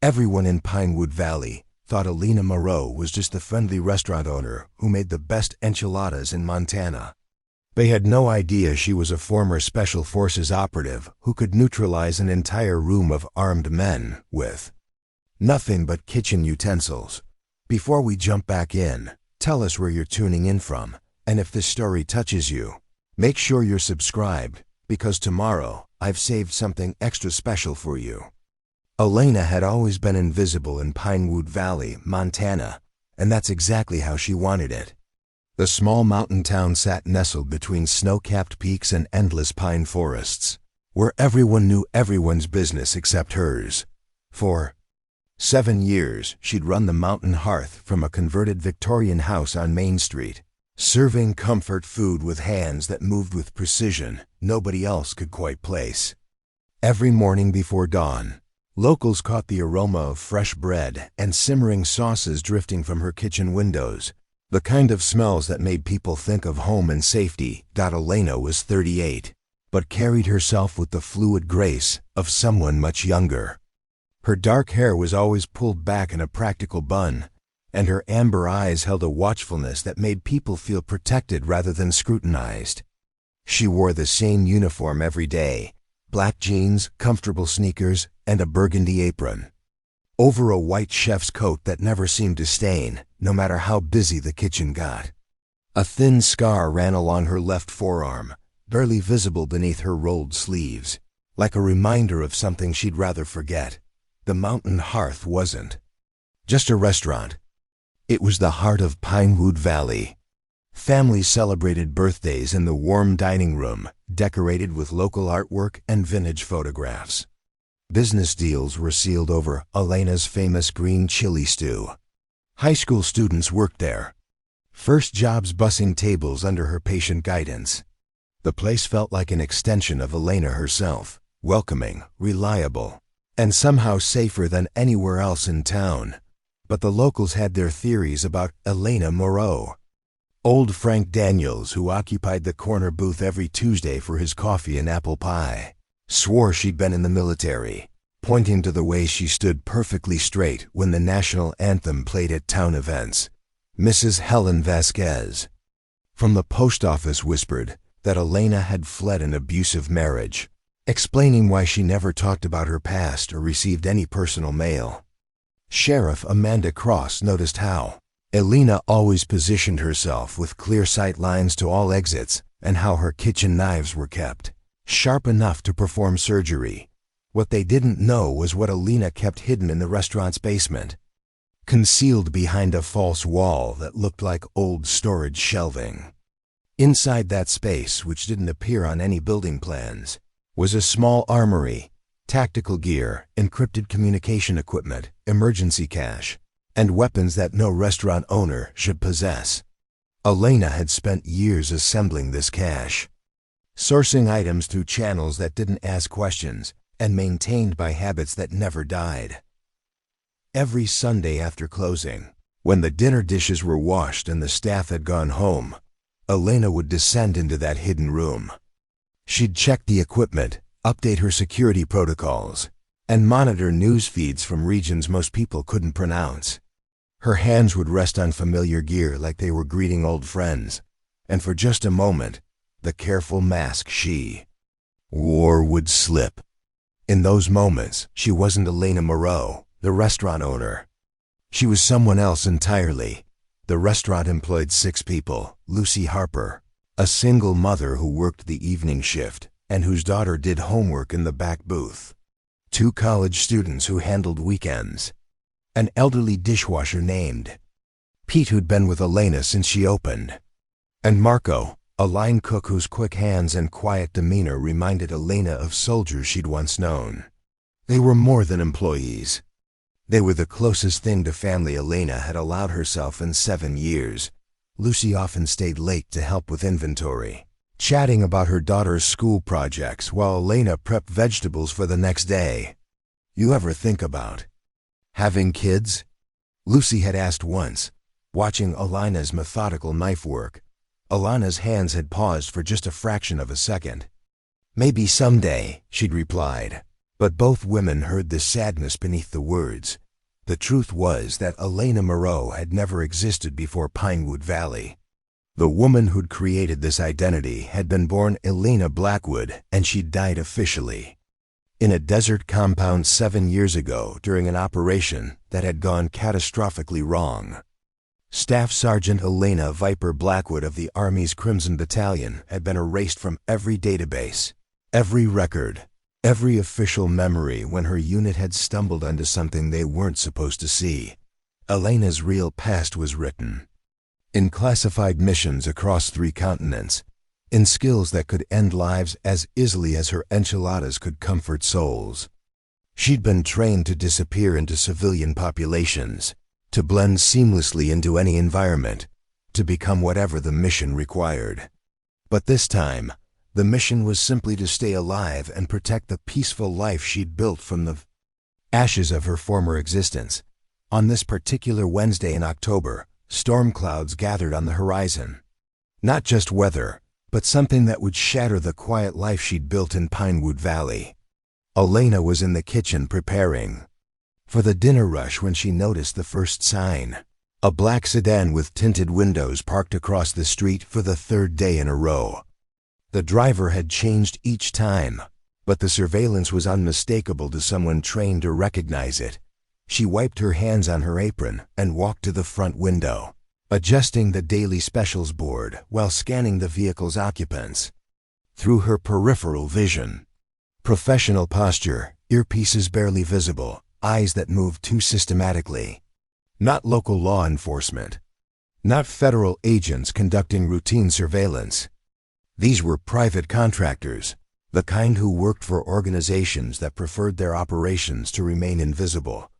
Everyone in Pinewood Valley thought Elena Moreau was just the friendly restaurant owner who made the best enchiladas in Montana. They had no idea she was a former Special Forces operative who could neutralize an entire room of armed men with nothing but kitchen utensils. Before we jump back in, tell us where you're tuning in from, and if this story touches you, make sure you're subscribed, because tomorrow I've saved something extra special for you. Elena had always been invisible in Pinewood Valley, Montana, and that's exactly how she wanted it. The small mountain town sat nestled between snow-capped peaks and endless pine forests, where everyone knew everyone's business except hers. For 7 years, she'd run the Mountain Hearth from a converted Victorian house on Main Street, serving comfort food with hands that moved with precision nobody else could quite place. Every morning before dawn, locals caught the aroma of fresh bread and simmering sauces drifting from her kitchen windows, the kind of smells that made people think of home and safety. Elena was 38, but carried herself with the fluid grace of someone much younger. Her dark hair was always pulled back in a practical bun, and her amber eyes held a watchfulness that made people feel protected rather than scrutinized. She wore the same uniform every day: black jeans, comfortable sneakers, and a burgundy apron, over a white chef's coat that never seemed to stain, no matter how busy the kitchen got. A thin scar ran along her left forearm, barely visible beneath her rolled sleeves, like a reminder of something she'd rather forget. The Mountain Hearth wasn't just a restaurant. It was the heart of Pinewood Valley. Families celebrated birthdays in the warm dining room, decorated with local artwork and vintage photographs. Business deals were sealed over Elena's famous green chili stew. High school students worked there, first jobs bussing tables under her patient guidance. The place felt like an extension of Elena herself, welcoming, reliable, and somehow safer than anywhere else in town. But the locals had their theories about Elena Moreau. Old Frank Daniels, who occupied the corner booth every Tuesday for his coffee and apple pie, swore she'd been in the military, pointing to the way she stood perfectly straight when the national anthem played at town events. Mrs. Helen Vasquez from the post office whispered that Elena had fled an abusive marriage, explaining why she never talked about her past or received any personal mail. Sheriff Amanda Cross noticed how Elena always positioned herself with clear sight lines to all exits, and how her kitchen knives were kept sharp enough to perform surgery. What they didn't know was what Elena kept hidden in the restaurant's basement, concealed behind a false wall that looked like old storage shelving. Inside that space, which didn't appear on any building plans, was a small armory, tactical gear, encrypted communication equipment, emergency cache, and weapons that no restaurant owner should possess. Elena had spent years assembling this cache, sourcing items through channels that didn't ask questions, and maintained by habits that never died. Every Sunday after closing, when the dinner dishes were washed and the staff had gone home, Elena would descend into that hidden room. She'd check the equipment, update her security protocols, and monitor news feeds from regions most people couldn't pronounce. Her hands would rest on familiar gear like they were greeting old friends, and for just a moment, the careful mask she wore would slip. In those moments, she wasn't Elena Moreau, the restaurant owner. She was someone else entirely. The restaurant employed 6 people: Lucy Harper, a single mother who worked the evening shift and whose daughter did homework in the back booth; 2 college students who handled weekends; an elderly dishwasher named Pete, who'd been with Elena since she opened; and Marco, a line cook whose quick hands and quiet demeanor reminded Elena of soldiers she'd once known. They were more than employees. They were the closest thing to family Elena had allowed herself in 7 years. Lucy often stayed late to help with inventory, chatting about her daughter's school projects while Elena prepped vegetables for the next day. "You ever think about having kids?" Lucy had asked once, watching Elena's methodical knife work. Elena's hands had paused for just a fraction of a second. "Maybe someday," she'd replied. But both women heard the sadness beneath the words. The truth was that Elena Moreau had never existed before Pinewood Valley. The woman who'd created this identity had been born Elena Blackwood, and she'd died officially in a desert compound 7 years ago during an operation that had gone catastrophically wrong. Staff Sergeant Elena Viper Blackwood of the Army's Crimson Battalion had been erased from every database, every record, every official memory when her unit had stumbled onto something they weren't supposed to see. Elena's real past was written in classified missions across 3 continents, in skills that could end lives as easily as her enchiladas could comfort souls. She'd been trained to disappear into civilian populations, to blend seamlessly into any environment, to become whatever the mission required. But this time, the mission was simply to stay alive and protect the peaceful life she'd built from the ashes of her former existence. On this particular Wednesday in October, storm clouds gathered on the horizon. Not just weather, but something that would shatter the quiet life she'd built in Pinewood Valley. Elena was in the kitchen preparing for the dinner rush when she noticed the first sign. A black sedan with tinted windows parked across the street for the 3rd day in a row. The driver had changed each time, but the surveillance was unmistakable to someone trained to recognize it. She wiped her hands on her apron and walked to the front window, adjusting the daily specials board while scanning the vehicle's occupants. Through her peripheral vision, professional posture, earpieces barely visible, eyes that moved too systematically. Not local law enforcement. Not federal agents conducting routine surveillance. These were private contractors, the kind who worked for organizations that preferred their operations to remain invisible.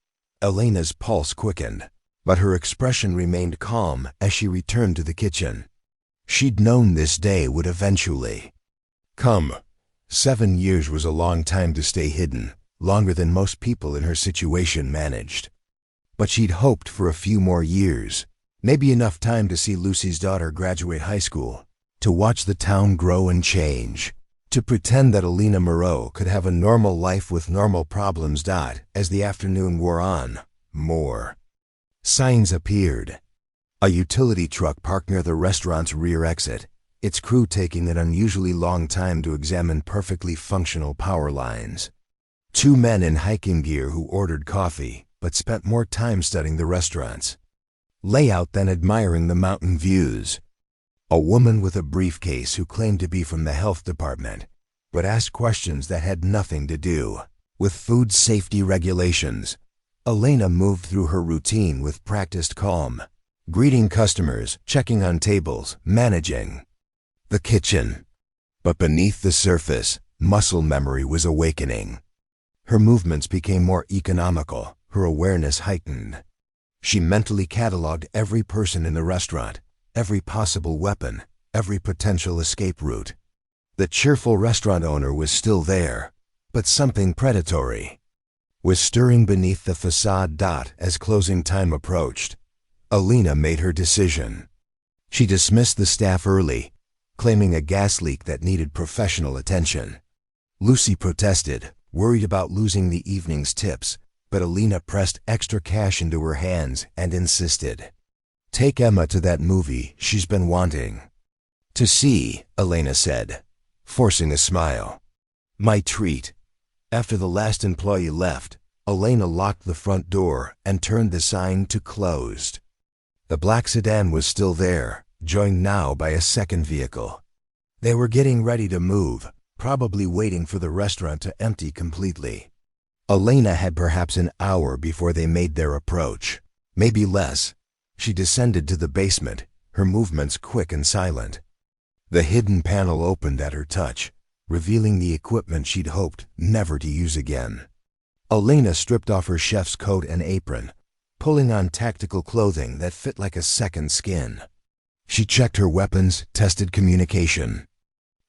Elena's pulse quickened, but her expression remained calm as she returned to the kitchen. She'd known this day would eventually come. 7 years was a long time to stay hidden, longer than most people in her situation managed. But she'd hoped for a few more years, maybe enough time to see Lucy's daughter graduate high school, to watch the town grow and change, to pretend that Elena Moreau could have a normal life with normal problems. As the afternoon wore on, more signs appeared. A utility truck parked near the restaurant's rear exit, its crew taking an unusually long time to examine perfectly functional power lines. 2 men in hiking gear who ordered coffee, but spent more time studying the restaurant's layout than admiring the mountain views. A woman with a briefcase who claimed to be from the health department, but asked questions that had nothing to do with food safety regulations. Elena moved through her routine with practiced calm, greeting customers, checking on tables, managing the kitchen. But beneath the surface, muscle memory was awakening. Her movements became more economical, her awareness heightened. She mentally cataloged every person in the restaurant, every possible weapon, every potential escape route. The cheerful restaurant owner was still there, but something predatory was stirring beneath the facade. As closing time approached, Elena made her decision. She dismissed the staff early, claiming a gas leak that needed professional attention. Lucy protested, worried about losing the evening's tips, but Elena pressed extra cash into her hands and insisted. "Take Emma to that movie she's been wanting to see," Elena said, forcing a smile. "My treat." After the last employee left, Elena locked the front door and turned the sign to closed. The black sedan was still there, joined now by a second vehicle. They were getting ready to move, probably waiting for the restaurant to empty completely. Elena had perhaps an hour before they made their approach, maybe less. She descended to the basement, her movements quick and silent. The hidden panel opened at her touch, revealing the equipment she'd hoped never to use again. Elena stripped off her chef's coat and apron, pulling on tactical clothing that fit like a second skin. She checked her weapons, tested communication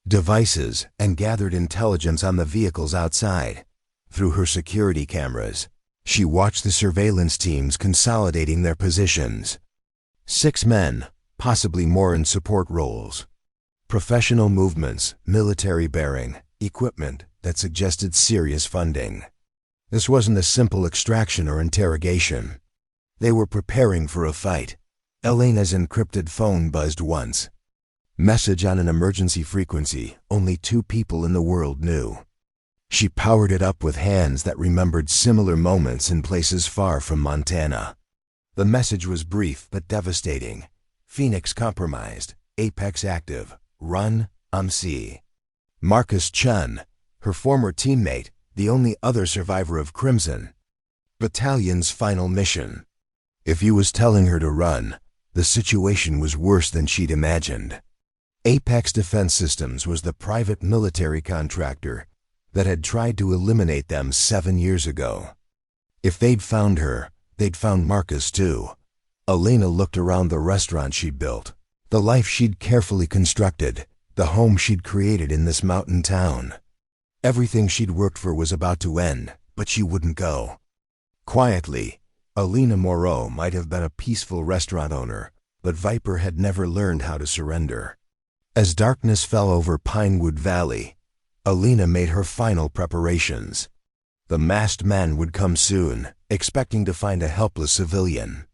devices, and gathered intelligence on the vehicles outside. Through her security cameras, she watched the surveillance teams consolidating their positions. 6 men, possibly more in support roles. Professional movements, military bearing, equipment that suggested serious funding. This wasn't a simple extraction or interrogation. They were preparing for a fight. Elena's encrypted phone buzzed once. Message on an emergency frequency only 2 people in the world knew. She powered it up with hands that remembered similar moments in places far from Montana. The message was brief but devastating. Phoenix compromised. Apex active. Run, C. Marcus Chun, her former teammate, the only other survivor of Crimson Battalion's final mission. If he was telling her to run, the situation was worse than she'd imagined. Apex Defense Systems was the private military contractor that had tried to eliminate them 7 years ago. If they'd found her, they'd found Marcus too. Elena looked around the restaurant she'd built, the life she'd carefully constructed, the home she'd created in this mountain town. Everything she'd worked for was about to end, but she wouldn't go. Quietly, Elena Moreau might have been a peaceful restaurant owner, but Viper had never learned how to surrender. As darkness fell over Pinewood Valley, Elena made her final preparations. The masked men would come soon, expecting to find a helpless civilian.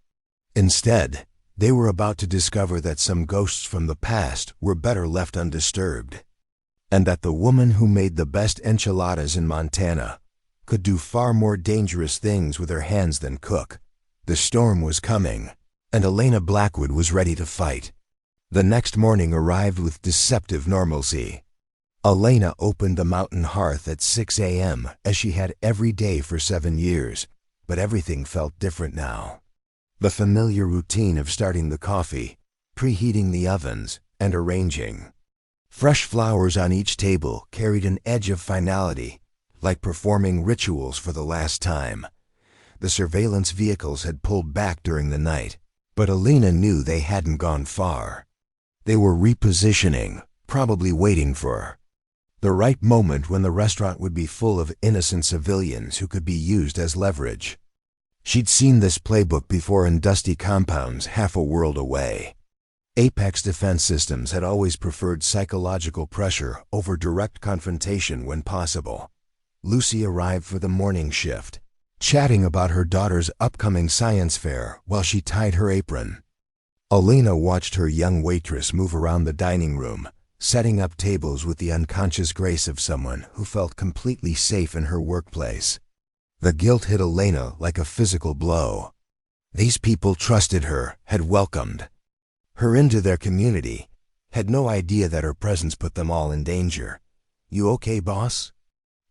Instead, they were about to discover that some ghosts from the past were better left undisturbed, and that the woman who made the best enchiladas in Montana could do far more dangerous things with her hands than cook. The storm was coming, and Elena Blackwood was ready to fight. The next morning arrived with deceptive normalcy. Elena opened the Mountain Hearth at 6 a.m. as she had every day for 7 years, but everything felt different now. The familiar routine of starting the coffee, preheating the ovens, and arranging. Fresh flowers on each table carried an edge of finality, like performing rituals for the last time. The surveillance vehicles had pulled back during the night, but Elena knew they hadn't gone far. They were repositioning, probably waiting for the right moment when the restaurant would be full of innocent civilians who could be used as leverage. She'd seen this playbook before in dusty compounds half a world away. Apex Defense Systems had always preferred psychological pressure over direct confrontation when possible. Lucy arrived for the morning shift, chatting about her daughter's upcoming science fair while she tied her apron. Elena watched her young waitress move around the dining room, setting up tables with the unconscious grace of someone who felt completely safe in her workplace. The guilt hit Elena like a physical blow. These people trusted her, had welcomed her into their community, had no idea that her presence put them all in danger. "You okay, boss?"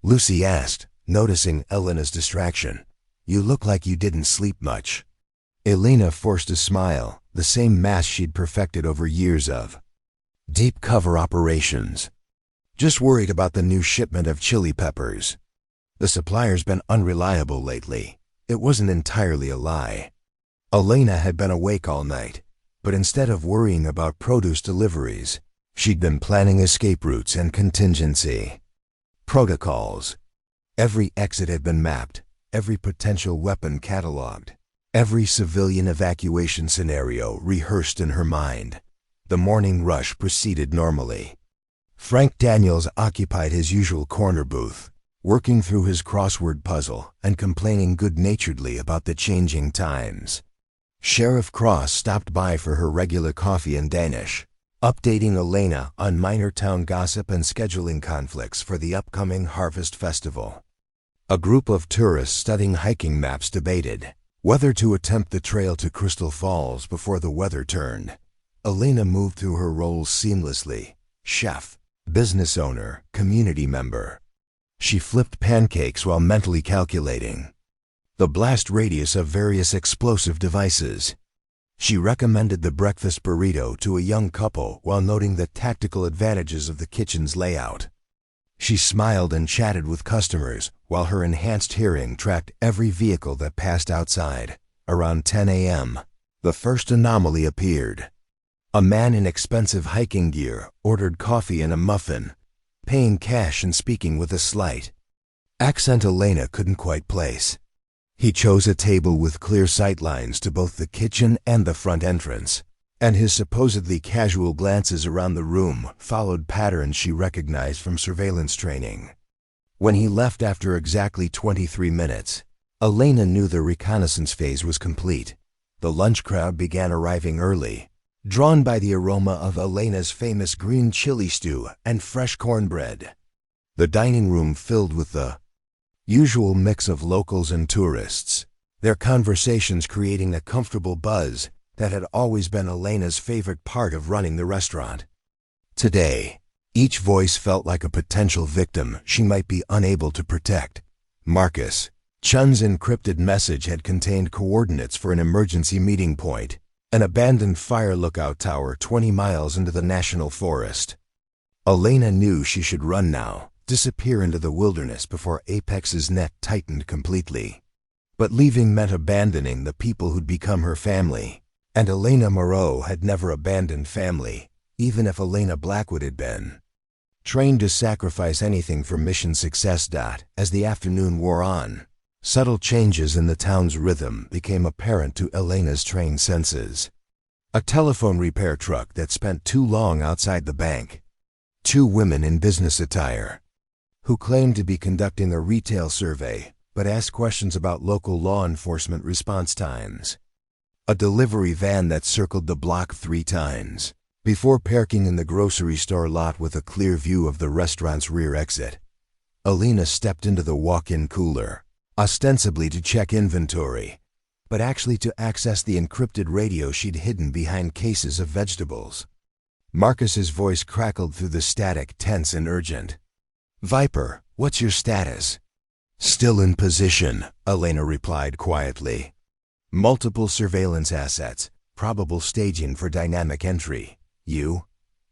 Lucy asked, noticing Elena's distraction. "You look like you didn't sleep much." Elena forced a smile, the same mask she'd perfected over years of deep cover operations. "Just worried about the new shipment of chili peppers. The supplier's been unreliable lately." It wasn't entirely a lie. Elena had been awake all night, but instead of worrying about produce deliveries, she'd been planning escape routes and contingency protocols. Every exit had been mapped, every potential weapon cataloged, every civilian evacuation scenario rehearsed in her mind. The morning rush proceeded normally. Frank Daniels occupied his usual corner booth, working through his crossword puzzle and complaining good-naturedly about the changing times. Sheriff Cross stopped by for her regular coffee in Danish, updating Elena on minor town gossip and scheduling conflicts for the upcoming Harvest Festival. A group of tourists studying hiking maps debated whether to attempt the trail to Crystal Falls before the weather turned. Elena moved through her roles seamlessly: chef, business owner, community member. She flipped pancakes while mentally calculating the blast radius of various explosive devices. She recommended the breakfast burrito to a young couple while noting the tactical advantages of the kitchen's layout. She smiled and chatted with customers while her enhanced hearing tracked every vehicle that passed outside. Around 10 a.m., the first anomaly appeared. A man in expensive hiking gear ordered coffee and a muffin, paying cash and speaking with a slight accent Elena couldn't quite place. He chose a table with clear sightlines to both the kitchen and the front entrance, and his supposedly casual glances around the room followed patterns she recognized from surveillance training. When he left after exactly 23 minutes, Elena knew the reconnaissance phase was complete. The lunch crowd began arriving early, drawn by the aroma of Elena's famous green chili stew and fresh cornbread. The dining room filled with the usual mix of locals and tourists, their conversations creating a comfortable buzz that had always been Elena's favorite part of running the restaurant. Today, each voice felt like a potential victim she might be unable to protect. Marcus, Chun's encrypted message had contained coordinates for an emergency meeting point, an abandoned fire lookout tower 20 miles into the national forest. Elena knew she should run now, disappear into the wilderness before Apex's net tightened completely. But leaving meant abandoning the people who'd become her family, and Elena Moreau had never abandoned family, even if Elena Blackwood had been. Trained to sacrifice anything for mission success. As the afternoon wore on, subtle changes in the town's rhythm became apparent to Elena's trained senses. A telephone repair truck that spent too long outside the bank. 2 women in business attire, who claimed to be conducting a retail survey, but asked questions about local law enforcement response times. A delivery van that circled the block 3 times, before parking in the grocery store lot with a clear view of the restaurant's rear exit. Elena stepped into the walk-in cooler, ostensibly to check inventory, but actually to access the encrypted radio she'd hidden behind cases of vegetables. Marcus's voice crackled through the static, tense and urgent. "Viper, what's your status?" "Still in position," Elena replied quietly. "Multiple surveillance assets, probable staging for dynamic entry. You?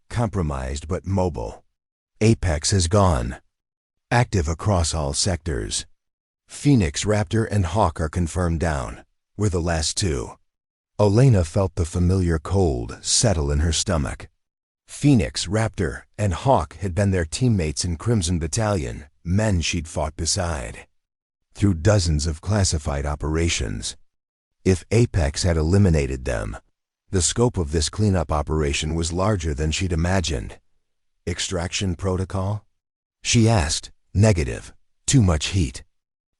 Compromised but mobile. Apex has gone. Active across all sectors. Phoenix, Raptor, and Hawk are confirmed down. We're the last 2. Elena felt the familiar cold settle in her stomach. Phoenix, Raptor, and Hawk had been their teammates in Crimson Battalion, men she'd fought beside, through dozens of classified operations. If Apex had eliminated them, the scope of this cleanup operation was larger than she'd imagined. "Extraction protocol?" she asked. "Negative. Too much heat.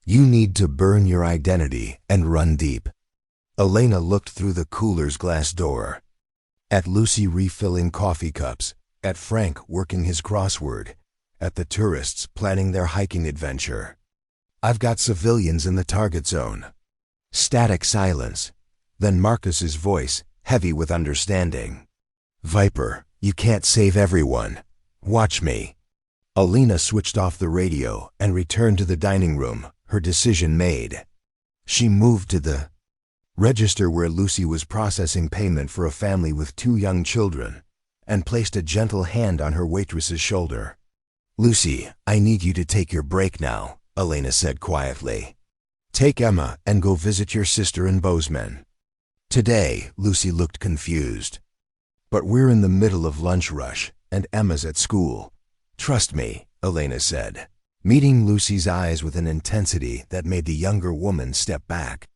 You need to burn your identity and run deep." Elena looked through the cooler's glass door. At Lucy refilling coffee cups, at Frank working his crossword, at the tourists planning their hiking adventure. "I've got civilians in the target zone." Static silence. Then Marcus's voice, heavy with understanding. "Viper, you can't save everyone. Watch me." Elena switched off the radio and returned to the dining room, her decision made. She moved to the register where Lucy was processing payment for a family with 2 young children, and placed a gentle hand on her waitress's shoulder. "Lucy, I need you to take your break now," Elena said quietly. "Take Emma and go visit your sister in Bozeman." Today, Lucy looked confused. "But we're in the middle of lunch rush, and Emma's at school. Trust me," Elena said, meeting Lucy's eyes with an intensity that made the younger woman step back.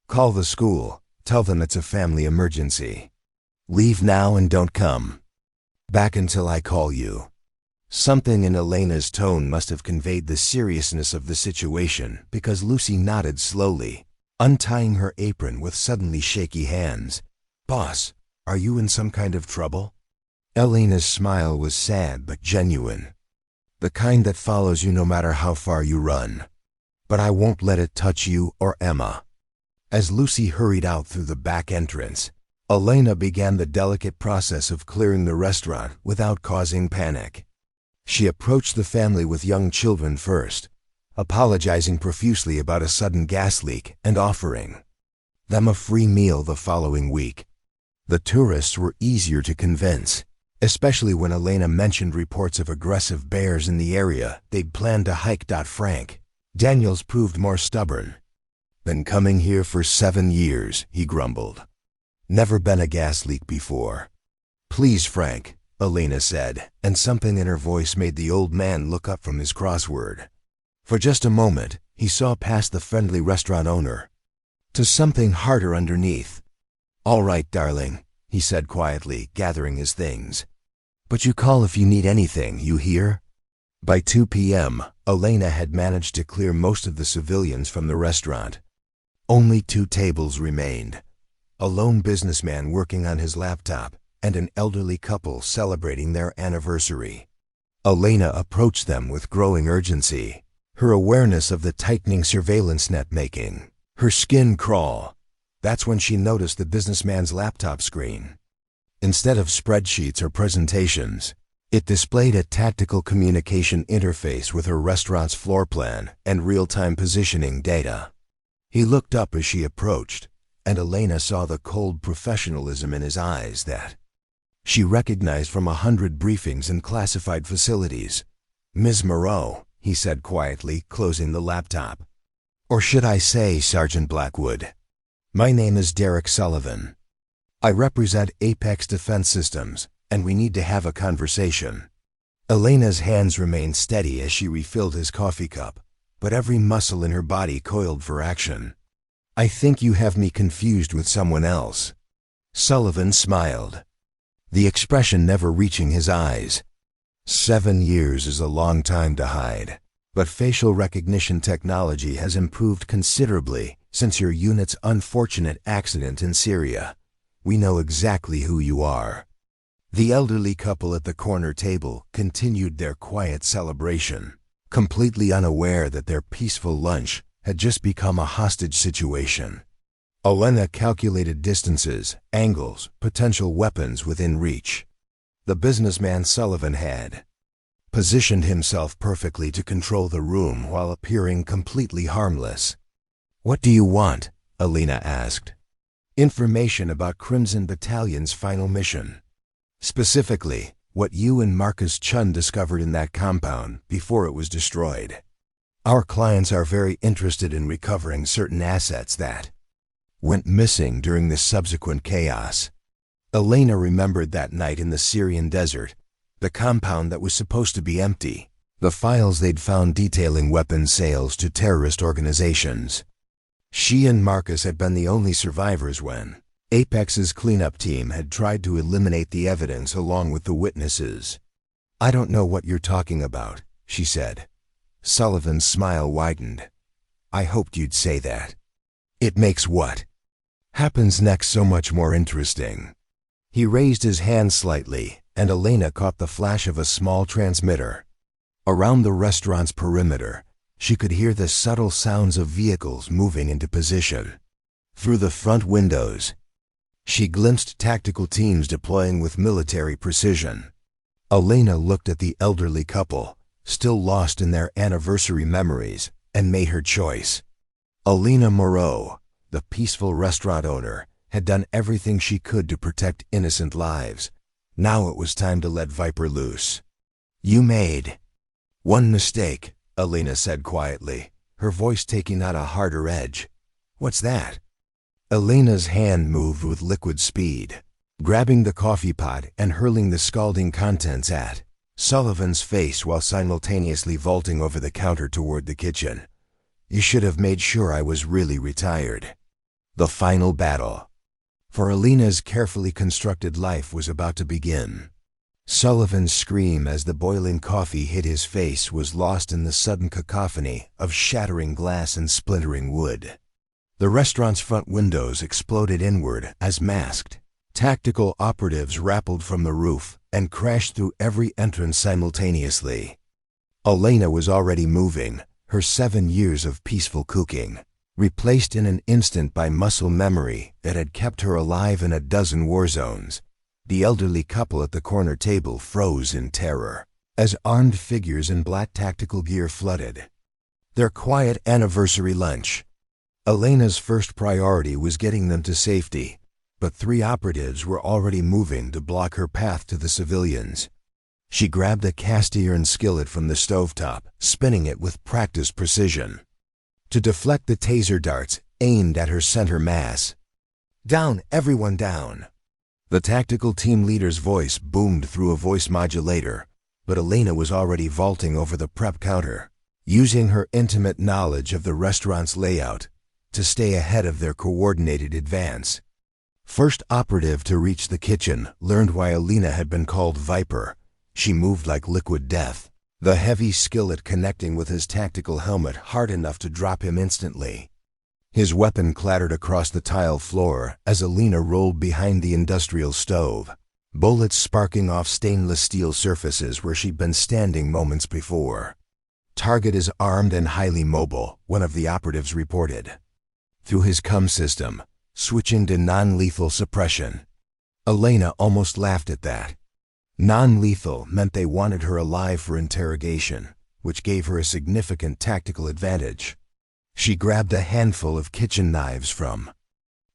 "Call the school. Tell them it's a family emergency. Leave now and don't come back until I call you." Something in Elena's tone must have conveyed the seriousness of the situation, because Lucy nodded slowly, untying her apron with suddenly shaky hands. "Boss, are you in some kind of trouble?" Elena's smile was sad but genuine. "The kind that follows you no matter how far you run. But I won't let it touch you or Emma." As Lucy hurried out through the back entrance, Elena began the delicate process of clearing the restaurant without causing panic. She approached the family with young children first, apologizing profusely about a sudden gas leak and offering them a free meal the following week. The tourists were easier to convince, especially when Elena mentioned reports of aggressive bears in the area they'd planned to hike. Frank Daniels proved more stubborn. "Been coming here for 7 years, he grumbled. "Never been a gas leak before." "Please, Frank," Elena said, and something in her voice made the old man look up from his crossword. For just a moment, he saw past the friendly restaurant owner to something harder underneath. "All right, darling," he said quietly, gathering his things. "But you call if you need anything, you hear?" By 2 p.m., Elena had managed to clear most of the civilians from the restaurant. Only 2 tables remained: a lone businessman working on his laptop and an elderly couple celebrating their anniversary. Elena approached them with growing urgency, her awareness of the tightening surveillance net making her skin crawl. That's when she noticed the businessman's laptop screen. Instead of spreadsheets or presentations, it displayed a tactical communication interface with her restaurant's floor plan and real-time positioning data. He looked up as she approached, and Elena saw the cold professionalism in his eyes that she recognized from 100 briefings in classified facilities. "Ms. Moreau," he said quietly, closing the laptop. "Or should I say, Sergeant Blackwood? My name is Derek Sullivan. I represent Apex Defense Systems, and we need to have a conversation." Elena's hands remained steady as she refilled his coffee cup, but every muscle in her body coiled for action. "I think you have me confused with someone else." Sullivan smiled, the expression never reaching his eyes. 7 years is a long time to hide, but facial recognition technology has improved considerably since your unit's unfortunate accident in Syria. We know exactly who you are. The elderly couple at the corner table continued their quiet celebration, completely unaware that their peaceful lunch had just become a hostage situation. Elena calculated distances, angles, potential weapons within reach. The businessman Sullivan had positioned himself perfectly to control the room while appearing completely harmless. "What do you want?" Elena asked. "Information about Crimson Battalion's final mission. Specifically, what you and Marcus Chun discovered in that compound before it was destroyed. Our clients are very interested in recovering certain assets that went missing during the subsequent chaos." Elena remembered that night in the Syrian desert, the compound that was supposed to be empty, the files they'd found detailing weapons sales to terrorist organizations. She and Marcus had been the only survivors when Apex's cleanup team had tried to eliminate the evidence along with the witnesses. "I don't know what you're talking about," she said. Sullivan's smile widened. "I hoped you'd say that. It makes what happens next so much more interesting." He raised his hand slightly, and Elena caught the flash of a small transmitter. Around the restaurant's perimeter, she could hear the subtle sounds of vehicles moving into position. Through the front windows, she glimpsed tactical teams deploying with military precision. Elena looked at the elderly couple, still lost in their anniversary memories, and made her choice. Elena Moreau, the peaceful restaurant owner, had done everything she could to protect innocent lives. Now it was time to let Viper loose. "You made one mistake," Elena said quietly, her voice taking on a harder edge. "What's that?" Elena's hand moved with liquid speed, grabbing the coffee pot and hurling the scalding contents at Sullivan's face while simultaneously vaulting over the counter toward the kitchen. "You should have made sure I was really retired." The final battle for Elena's carefully constructed life was about to begin. Sullivan's scream as the boiling coffee hit his face was lost in the sudden cacophony of shattering glass and splintering wood. The restaurant's front windows exploded inward as masked tactical operatives rappelled from the roof and crashed through every entrance simultaneously. Elena was already moving, her 7 years of peaceful cooking replaced in an instant by muscle memory that had kept her alive in a dozen war zones. The elderly couple at the corner table froze in terror as armed figures in black tactical gear flooded their quiet anniversary lunch. Elena's first priority was getting them to safety, but 3 operatives were already moving to block her path to the civilians. She grabbed a cast iron skillet from the stovetop, spinning it with practiced precision to deflect the taser darts aimed at her center mass. "Down, everyone down!" The tactical team leader's voice boomed through a voice modulator, but Elena was already vaulting over the prep counter, using her intimate knowledge of the restaurant's layout to stay ahead of their coordinated advance. First operative to reach the kitchen learned why Elena had been called Viper. She moved like liquid death, the heavy skillet connecting with his tactical helmet hard enough to drop him instantly. His weapon clattered across the tile floor as Elena rolled behind the industrial stove, bullets sparking off stainless steel surfaces where she'd been standing moments before. "Target is armed and highly mobile," one of the operatives reported. Through his comm system, switching to non-lethal suppression. Elena almost laughed at that. Non-lethal meant they wanted her alive for interrogation, which gave her a significant tactical advantage. She grabbed a handful of kitchen knives from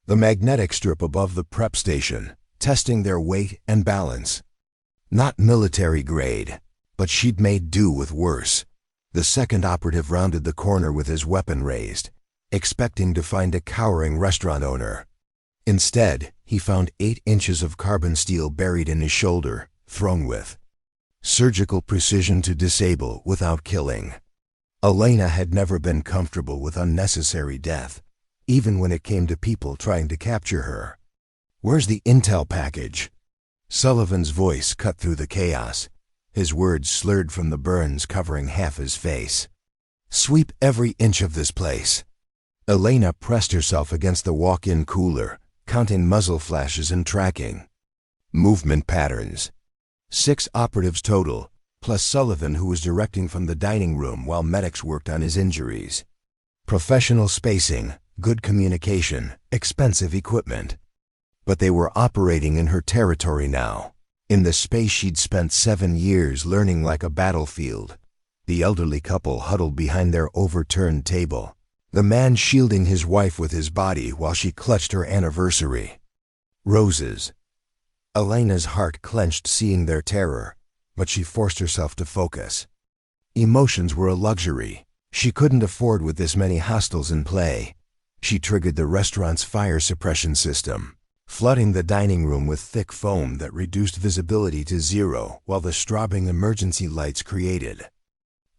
the magnetic strip above the prep station, testing their weight and balance. Not military grade, but she'd made do with worse. The second operative rounded the corner with his weapon raised, expecting to find a cowering restaurant owner. Instead, he found 8 inches of carbon steel buried in his shoulder, thrown with surgical precision to disable without killing. Elena had never been comfortable with unnecessary death, even when it came to people trying to capture her. "Where's the intel package?" Sullivan's voice cut through the chaos, his words slurred from the burns covering half his face. "Sweep every inch of this place." Elena pressed herself against the walk-in cooler, counting muzzle flashes and tracking movement patterns. 6 operatives total, plus Sullivan, who was directing from the dining room while medics worked on his injuries. Professional spacing, good communication, expensive equipment. But they were operating in her territory now, in the space she'd spent 7 years learning like a battlefield. The elderly couple huddled behind their overturned table, the man shielding his wife with his body while she clutched her anniversary roses. Elena's heart clenched seeing their terror, but she forced herself to focus. Emotions were a luxury she couldn't afford with this many hostiles in play. She triggered the restaurant's fire suppression system, flooding the dining room with thick foam that reduced visibility to 0 while the strobing emergency lights created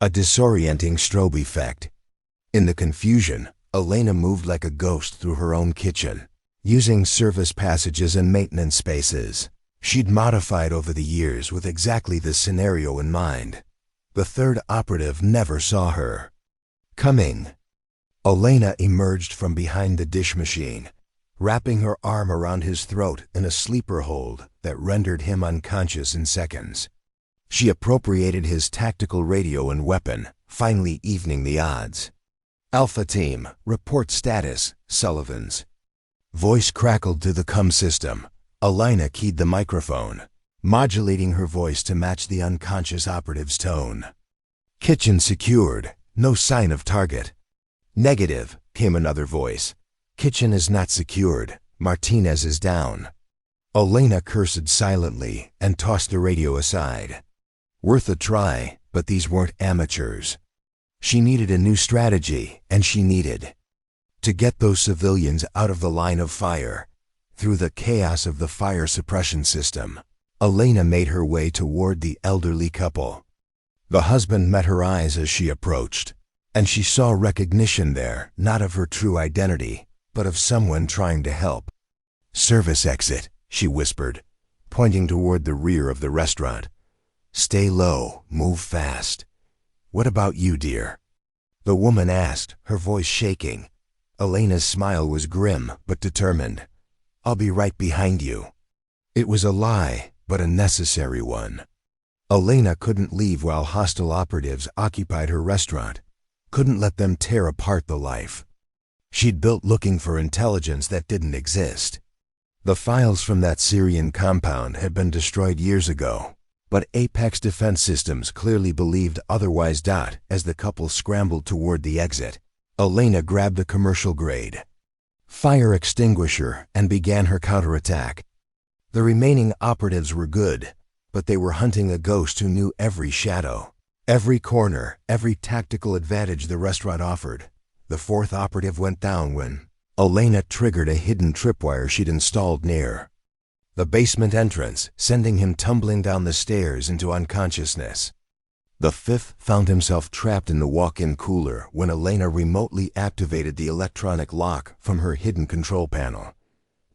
a disorienting strobe effect. In the confusion, Elena moved like a ghost through her own kitchen, using service passages and maintenance spaces she'd modified over the years with exactly this scenario in mind. The third operative never saw her coming. Elena emerged from behind the dish machine, wrapping her arm around his throat in a sleeper hold that rendered him unconscious in seconds. She appropriated his tactical radio and weapon, finally evening the odds. "Alpha Team, report status," Sullivan's voice crackled through the comm system. Elena keyed the microphone, modulating her voice to match the unconscious operative's tone. "Kitchen secured, no sign of target." "Negative," came another voice. "Kitchen is not secured, Martinez is down." Elena cursed silently and tossed the radio aside. Worth a try, but these weren't amateurs. She needed a new strategy, and she needed to get those civilians out of the line of fire. Through the chaos of the fire suppression system, Elena made her way toward the elderly couple. The husband met her eyes as she approached, and she saw recognition there, not of her true identity, but of someone trying to help. "Service exit," she whispered, pointing toward the rear of the restaurant. "Stay low, move fast." "What about you, dear?" the woman asked, her voice shaking. Elena's smile was grim but determined. "I'll be right behind you." It was a lie, but a necessary one. Elena couldn't leave while hostile operatives occupied her restaurant, couldn't let them tear apart the life she'd built looking for intelligence that didn't exist. The files from that Syrian compound had been destroyed years ago, but Apex Defense Systems clearly believed otherwise. As the couple scrambled toward the exit, Elena grabbed a commercial-grade fire extinguisher and began her counterattack. The remaining operatives were good, but they were hunting a ghost who knew every shadow, every corner, every tactical advantage the restaurant offered. The fourth operative went down when Elena triggered a hidden tripwire she'd installed near the basement entrance, sending him tumbling down the stairs into unconsciousness. The fifth found himself trapped in the walk-in cooler when Elena remotely activated the electronic lock from her hidden control panel.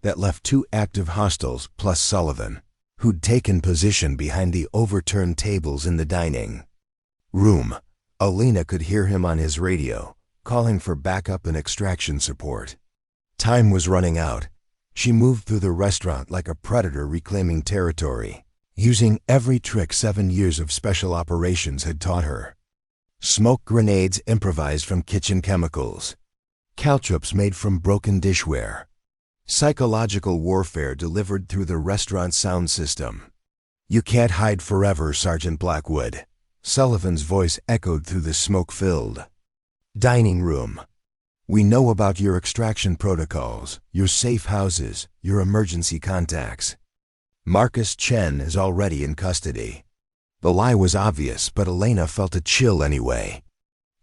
That left 2 active hostiles plus Sullivan, who'd taken position behind the overturned tables in the dining Room. Elena could hear him on his radio, calling for backup and extraction support. Time was running out. She moved through the restaurant like a predator reclaiming territory, using every trick 7 years of special operations had taught her. Smoke grenades improvised from kitchen chemicals. Caltrops made from broken dishware. Psychological warfare delivered through the restaurant sound system. "You can't hide forever, Sergeant Blackwood." Sullivan's voice echoed through the smoke-filled dining room. "We know about your extraction protocols, your safe houses, your emergency contacts. Marcus Chen is already in custody." The lie was obvious, but Elena felt a chill anyway.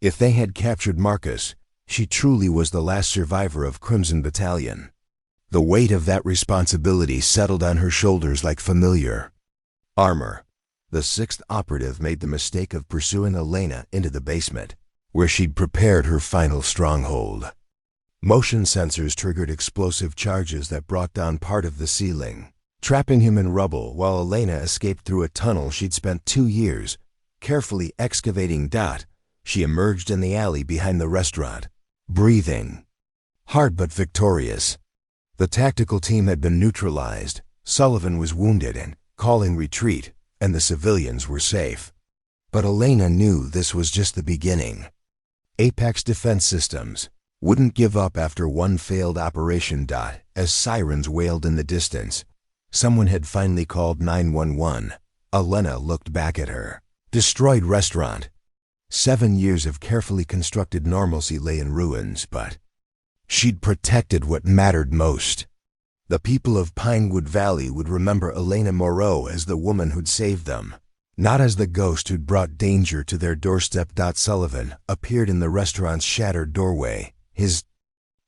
If they had captured Marcus, she truly was the last survivor of Crimson Battalion. The weight of that responsibility settled on her shoulders like familiar armor. The 6th operative made the mistake of pursuing Elena into the basement, where she'd prepared her final stronghold. Motion sensors triggered explosive charges that brought down part of the ceiling, trapping him in rubble while Elena escaped through a tunnel she'd spent 2 years carefully excavating. She emerged in the alley behind the restaurant, breathing hard but victorious. The tactical team had been neutralized, Sullivan was wounded and calling retreat, and the civilians were safe. But Elena knew this was just the beginning. Apex Defense Systems wouldn't give up after one failed operation. As sirens wailed in the distance, someone had finally called 911. Elena looked back at her destroyed restaurant. 7 years of carefully constructed normalcy lay in ruins, but she'd protected what mattered most. The people of Pinewood Valley would remember Elena Moreau as the woman who'd saved them, not as the ghost who'd brought danger to their doorstep. Sullivan appeared in the restaurant's shattered doorway, his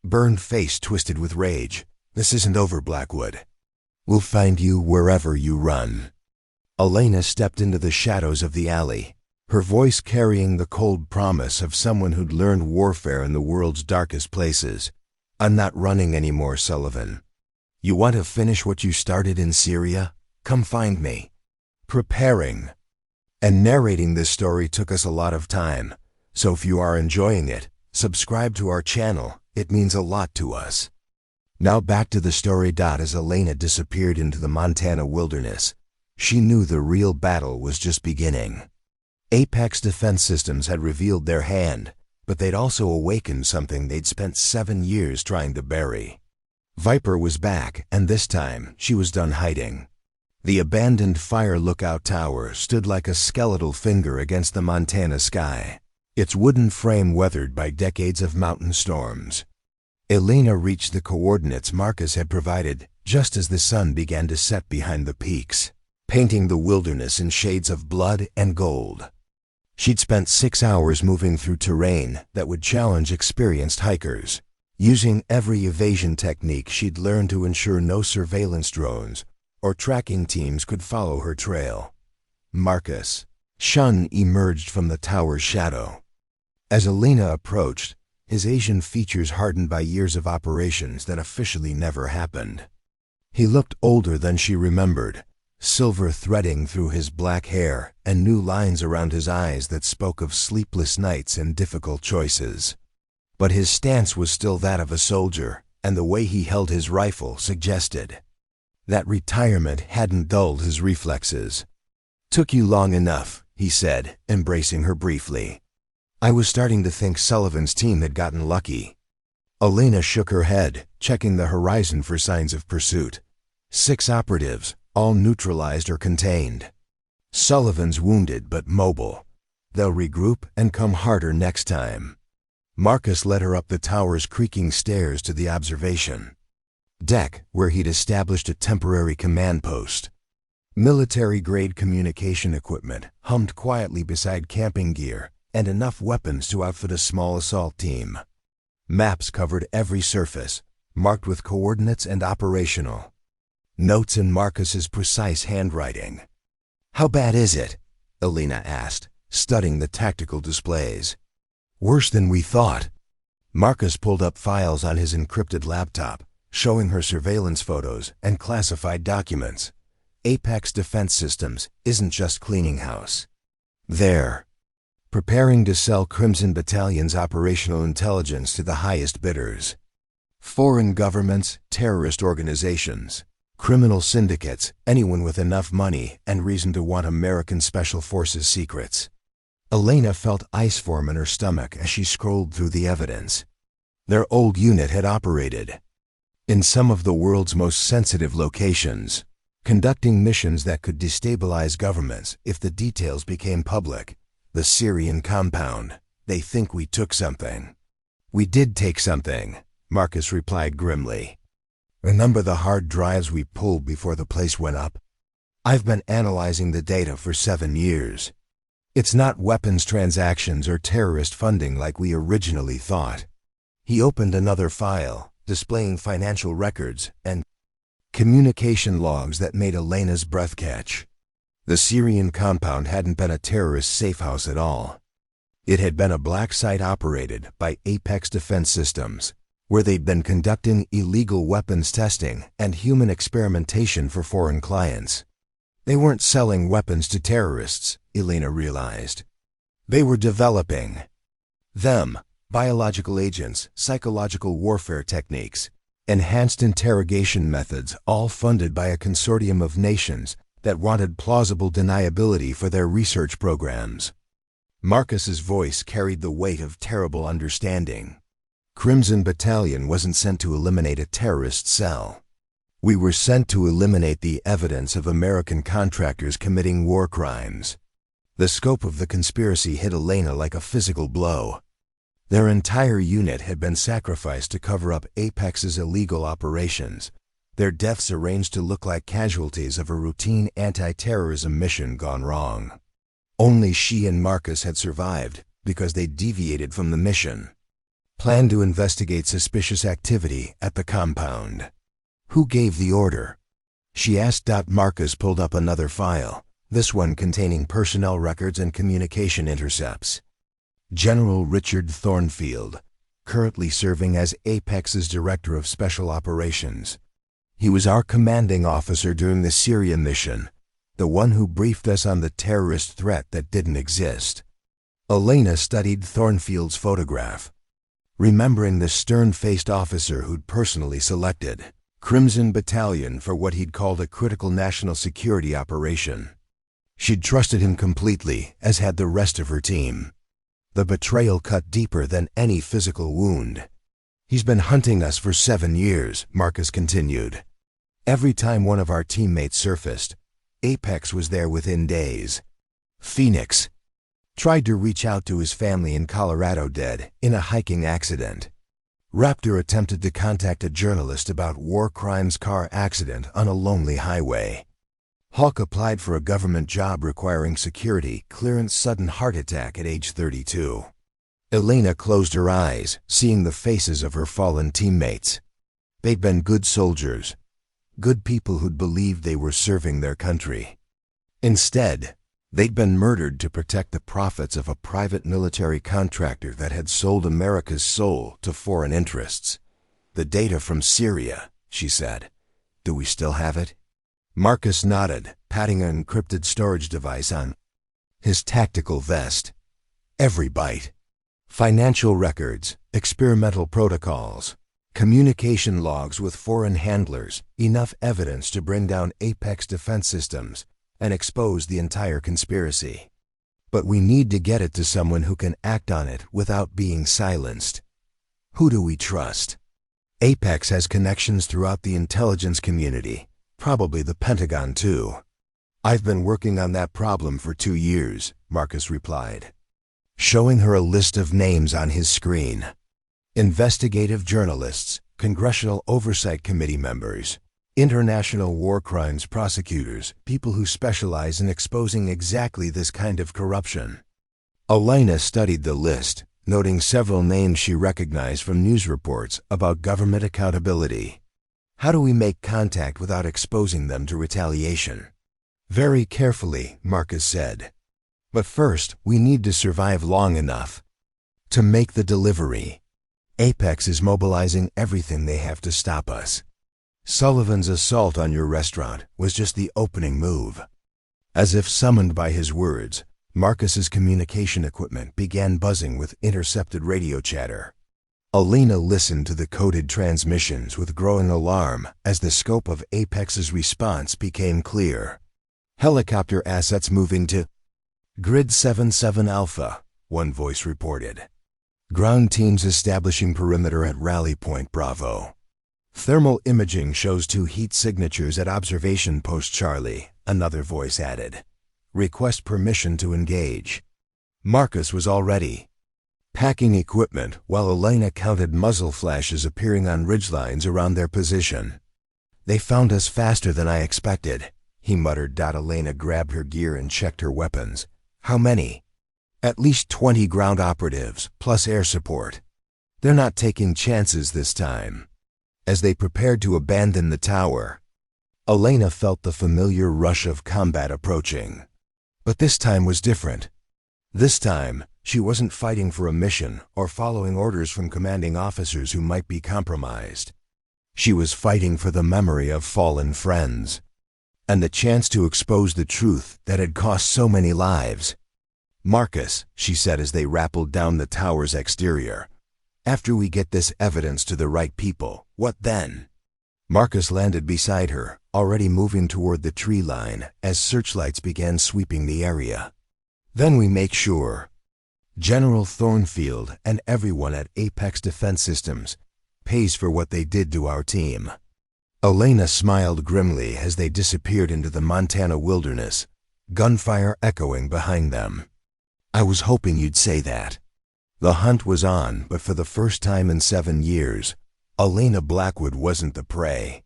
burned face twisted with rage. "This isn't over, Blackwood. We'll find you wherever you run." Elena stepped into the shadows of the alley, her voice carrying the cold promise of someone who'd learned warfare in the world's darkest places. "I'm not running anymore, Sullivan. You want to finish what you started in Syria? Come find me." Preparing and narrating this story took us a lot of time, so if you are enjoying it, subscribe to our channel. It means a lot to us. Now back to the story. As Elena disappeared into the Montana wilderness, she knew the real battle was just beginning. Apex Defense Systems had revealed their hand, but they'd also awakened something they'd spent 7 years trying to bury. Viper was back, and this time she was done hiding. The abandoned fire lookout tower stood like a skeletal finger against the Montana sky, its wooden frame weathered by decades of mountain storms. Elena reached the coordinates Marcus had provided just as the sun began to set behind the peaks, painting the wilderness in shades of blood and gold. She'd spent 6 hours moving through terrain that would challenge experienced hikers, using every evasion technique she'd learned to ensure no surveillance drones or tracking teams could follow her trail. Marcus Shun emerged from the tower's shadow. As Elena approached, his Asian features hardened by years of operations that officially never happened. He looked older than she remembered, silver threading through his black hair and new lines around his eyes that spoke of sleepless nights and difficult choices. But his stance was still that of a soldier, and the way he held his rifle suggested that retirement hadn't dulled his reflexes. "Took you long enough," he said, embracing her briefly. "I was starting to think Sullivan's team had gotten lucky." Elena shook her head, checking the horizon for signs of pursuit. 6 operatives, all neutralized or contained. Sullivan's wounded but mobile. They'll regroup and come harder next time. Marcus led her up the tower's creaking stairs to the observation deck, where he'd established a temporary command post. Military-grade communication equipment hummed quietly beside camping gear and enough weapons to outfit a small assault team. Maps covered every surface, marked with coordinates and operational notes in Marcus's precise handwriting. "How bad is it?" Elena asked, studying the tactical displays. "Worse than we thought." Marcus pulled up files on his encrypted laptop, showing her surveillance photos and classified documents. Apex Defense Systems isn't just cleaning house. They're preparing to sell Crimson Battalion's operational intelligence to the highest bidders. Foreign governments, terrorist organizations, criminal syndicates, anyone with enough money and reason to want American Special Forces secrets. Elena felt ice form in her stomach as she scrolled through the evidence. Their old unit had operated in some of the world's most sensitive locations, conducting missions that could destabilize governments if the details became public. The Syrian compound. They think we took something. We did take something, Marcus replied grimly. Remember the hard drives we pulled before the place went up? I've been analyzing the data for 7 years. It's not weapons transactions or terrorist funding like we originally thought. He opened another file, displaying financial records and communication logs that made Elena's breath catch. The Syrian compound hadn't been a terrorist safehouse at all. It had been a black site operated by Apex Defense Systems, where they'd been conducting illegal weapons testing and human experimentation for foreign clients. They weren't selling weapons to terrorists, Elena realized. They were developing them, biological agents, psychological warfare techniques, enhanced interrogation methods, all funded by a consortium of nations that wanted plausible deniability for their research programs. Marcus's voice carried the weight of terrible understanding. Crimson Battalion wasn't sent to eliminate a terrorist cell. We were sent to eliminate the evidence of American contractors committing war crimes. The scope of the conspiracy hit Elena like a physical blow. Their entire unit had been sacrificed to cover up Apex's illegal operations, their deaths arranged to look like casualties of a routine anti-terrorism mission gone wrong. Only she and Marcus had survived because they deviated from the mission. Planned to investigate suspicious activity at the compound. Who gave the order? She asked. Marcus pulled up another file, this one containing personnel records and communication intercepts. General Richard Thornfield, currently serving as Apex's Director of Special Operations. He was our commanding officer during the Syria mission, the one who briefed us on the terrorist threat that didn't exist. Elena studied Thornfield's photograph, remembering the stern-faced officer who'd personally selected Crimson Battalion for what he'd called a critical national security operation. She'd trusted him completely, as had the rest of her team. The betrayal cut deeper than any physical wound. He's been hunting us for 7 years, Marcus continued. Every time one of our teammates surfaced, Apex was there within days. Phoenix tried to reach out to his family in Colorado, dead in a hiking accident. Raptor attempted to contact a journalist about war crimes car accident on a lonely highway. Hawk applied for a government job requiring security clearance, sudden heart attack at age 32. Elena closed her eyes, seeing the faces of her fallen teammates. They'd been good soldiers, good people who'd believed they were serving their country. Instead, they'd been murdered to protect the profits of a private military contractor that had sold America's soul to foreign interests. The data from Syria, she said. Do we still have it? Marcus nodded, patting an encrypted storage device on his tactical vest. Every byte. Financial records, experimental protocols, communication logs with foreign handlers, enough evidence to bring down Apex Defense Systems and expose the entire conspiracy. But we need to get it to someone who can act on it without being silenced. Who do we trust? Apex has connections throughout the intelligence community, probably the Pentagon too. I've been working on that problem for 2 years, Marcus replied, showing her a list of names on his screen. Investigative journalists, Congressional Oversight Committee members, international war crimes prosecutors, people who specialize in exposing exactly this kind of corruption. Elena studied the list, noting several names she recognized from news reports about government accountability. How do we make contact without exposing them to retaliation? Very carefully, Marcus said. But first, we need to survive long enough to make the delivery. Apex is mobilizing everything they have to stop us. Sullivan's assault on your restaurant was just the opening move. As if summoned by his words, Marcus's communication equipment began buzzing with intercepted radio chatter. Elena listened to the coded transmissions with growing alarm as the scope of Apex's response became clear. Helicopter assets moving to Grid 77 Alpha, one voice reported. Ground teams establishing perimeter at Rally Point Bravo. Thermal imaging shows 2 heat signatures at Observation Post Charlie, another voice added. Request permission to engage. Marcus was already packing equipment while Elena counted muzzle flashes appearing on ridgelines around their position. They found us faster than I expected, he muttered. Elena grabbed her gear and checked her weapons. How many? At least 20 ground operatives, plus air support. They're not taking chances this time. As they prepared to abandon the tower, Elena felt the familiar rush of combat approaching. But this time was different. This time, she wasn't fighting for a mission or following orders from commanding officers who might be compromised. She was fighting for the memory of fallen friends, and the chance to expose the truth that had cost so many lives. Marcus, she said as they rappelled down the tower's exterior, after we get this evidence to the right people, what then? Marcus landed beside her, already moving toward the tree line as searchlights began sweeping the area. Then we make sure General Thornfield and everyone at Apex Defense Systems pays for what they did to our team. Elena smiled grimly as they disappeared into the Montana wilderness, gunfire echoing behind them. I was hoping you'd say that. The hunt was on, but for the first time in 7 years, Elena Blackwood wasn't the prey.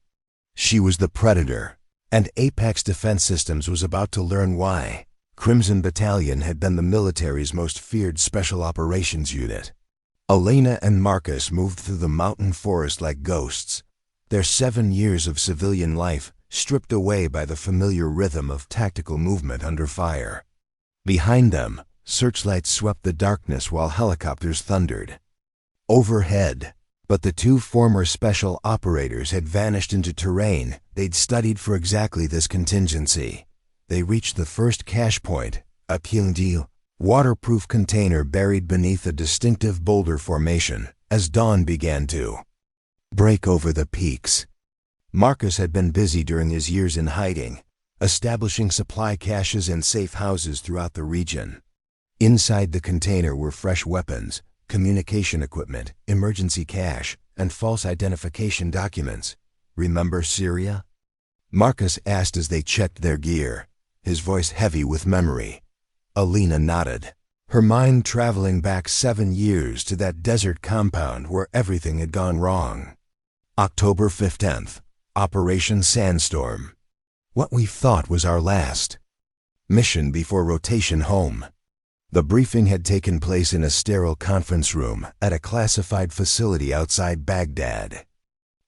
She was the predator, and Apex Defense Systems was about to learn why. Crimson Battalion had been the military's most feared special operations unit. Elena and Marcus moved through the mountain forest like ghosts, their 7 years of civilian life stripped away by the familiar rhythm of tactical movement under fire. Behind them, searchlights swept the darkness while helicopters thundered overhead. But the 2 former special operators had vanished into terrain they'd studied for exactly this contingency. They reached the first cache point, a Kyungdeal waterproof container buried beneath a distinctive boulder formation, as dawn began to break over the peaks. Marcus had been busy during his years in hiding, establishing supply caches and safe houses throughout the region. Inside the container were fresh weapons, communication equipment, emergency cache, and false identification documents. Remember Syria? Marcus asked as they checked their gear, his voice heavy with memory. Elena nodded, her mind traveling back 7 years to that desert compound where everything had gone wrong. October 15th, Operation Sandstorm. What we thought was our last mission before rotation home. The briefing had taken place in a sterile conference room at a classified facility outside Baghdad.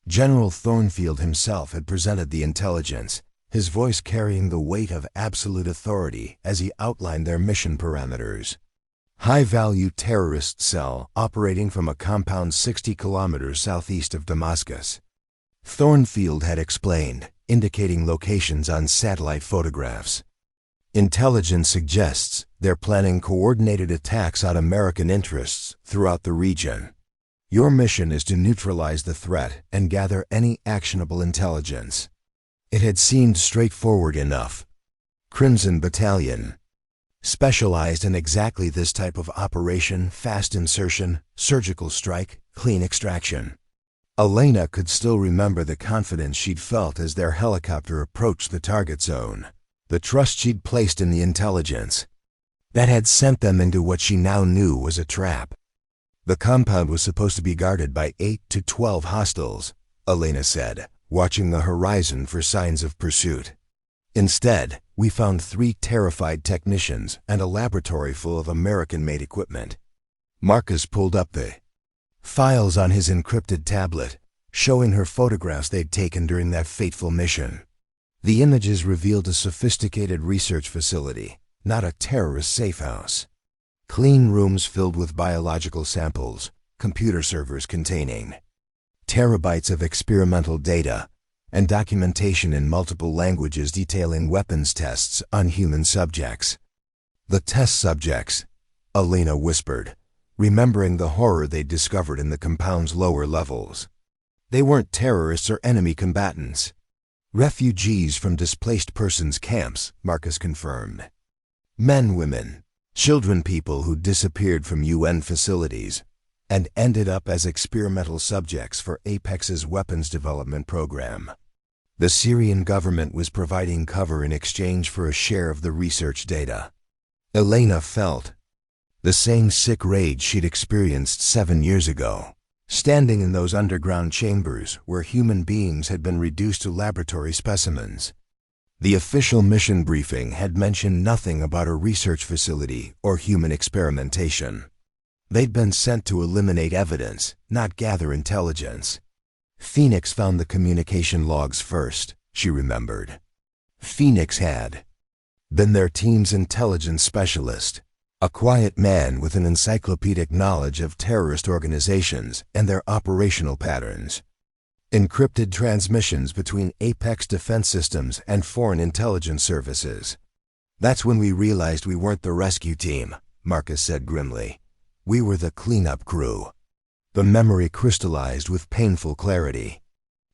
General Thornfield himself had presented the intelligence, his voice carrying the weight of absolute authority as he outlined their mission parameters. High-value terrorist cell operating from a compound 60 kilometers southeast of Damascus. Thornfield had explained, indicating locations on satellite photographs. Intelligence suggests they're planning coordinated attacks on American interests throughout the region. Your mission is to neutralize the threat and gather any actionable intelligence. It had seemed straightforward enough. Crimson Battalion specialized in exactly this type of operation: fast insertion, surgical strike, clean extraction. Elena could still remember the confidence she'd felt as their helicopter approached the target zone, the trust she'd placed in the intelligence that had sent them into what she now knew was a trap. The compound was supposed to be guarded by 8 to 12 hostiles, Elena said, watching the horizon for signs of pursuit. Instead, we found 3 terrified technicians and a laboratory full of American-made equipment. Marcus pulled up the files on his encrypted tablet, showing her photographs they'd taken during that fateful mission. The images revealed a sophisticated research facility, not a terrorist safe house. Clean rooms filled with biological samples, computer servers containing terabytes of experimental data, and documentation in multiple languages detailing weapons tests on human subjects. The test subjects, Elena whispered, remembering the horror they'd discovered in the compound's lower levels. They weren't terrorists or enemy combatants. Refugees from displaced persons camps, Marcus confirmed. Men, women, children, people who disappeared from UN facilities and ended up as experimental subjects for Apex's weapons development program. The Syrian government was providing cover in exchange for a share of the research data. Elena felt the same sick rage she'd experienced 7 years ago, standing in those underground chambers where human beings had been reduced to laboratory specimens. The official mission briefing had mentioned nothing about a research facility or human experimentation. They'd been sent to eliminate evidence, not gather intelligence. Phoenix found the communication logs first, she remembered. Phoenix had been their team's intelligence specialist, a quiet man with an encyclopedic knowledge of terrorist organizations and their operational patterns. Encrypted transmissions between Apex defense systems and foreign intelligence services. That's when we realized we weren't the rescue team, Marcus said grimly. We were the cleanup crew. The memory crystallized with painful clarity.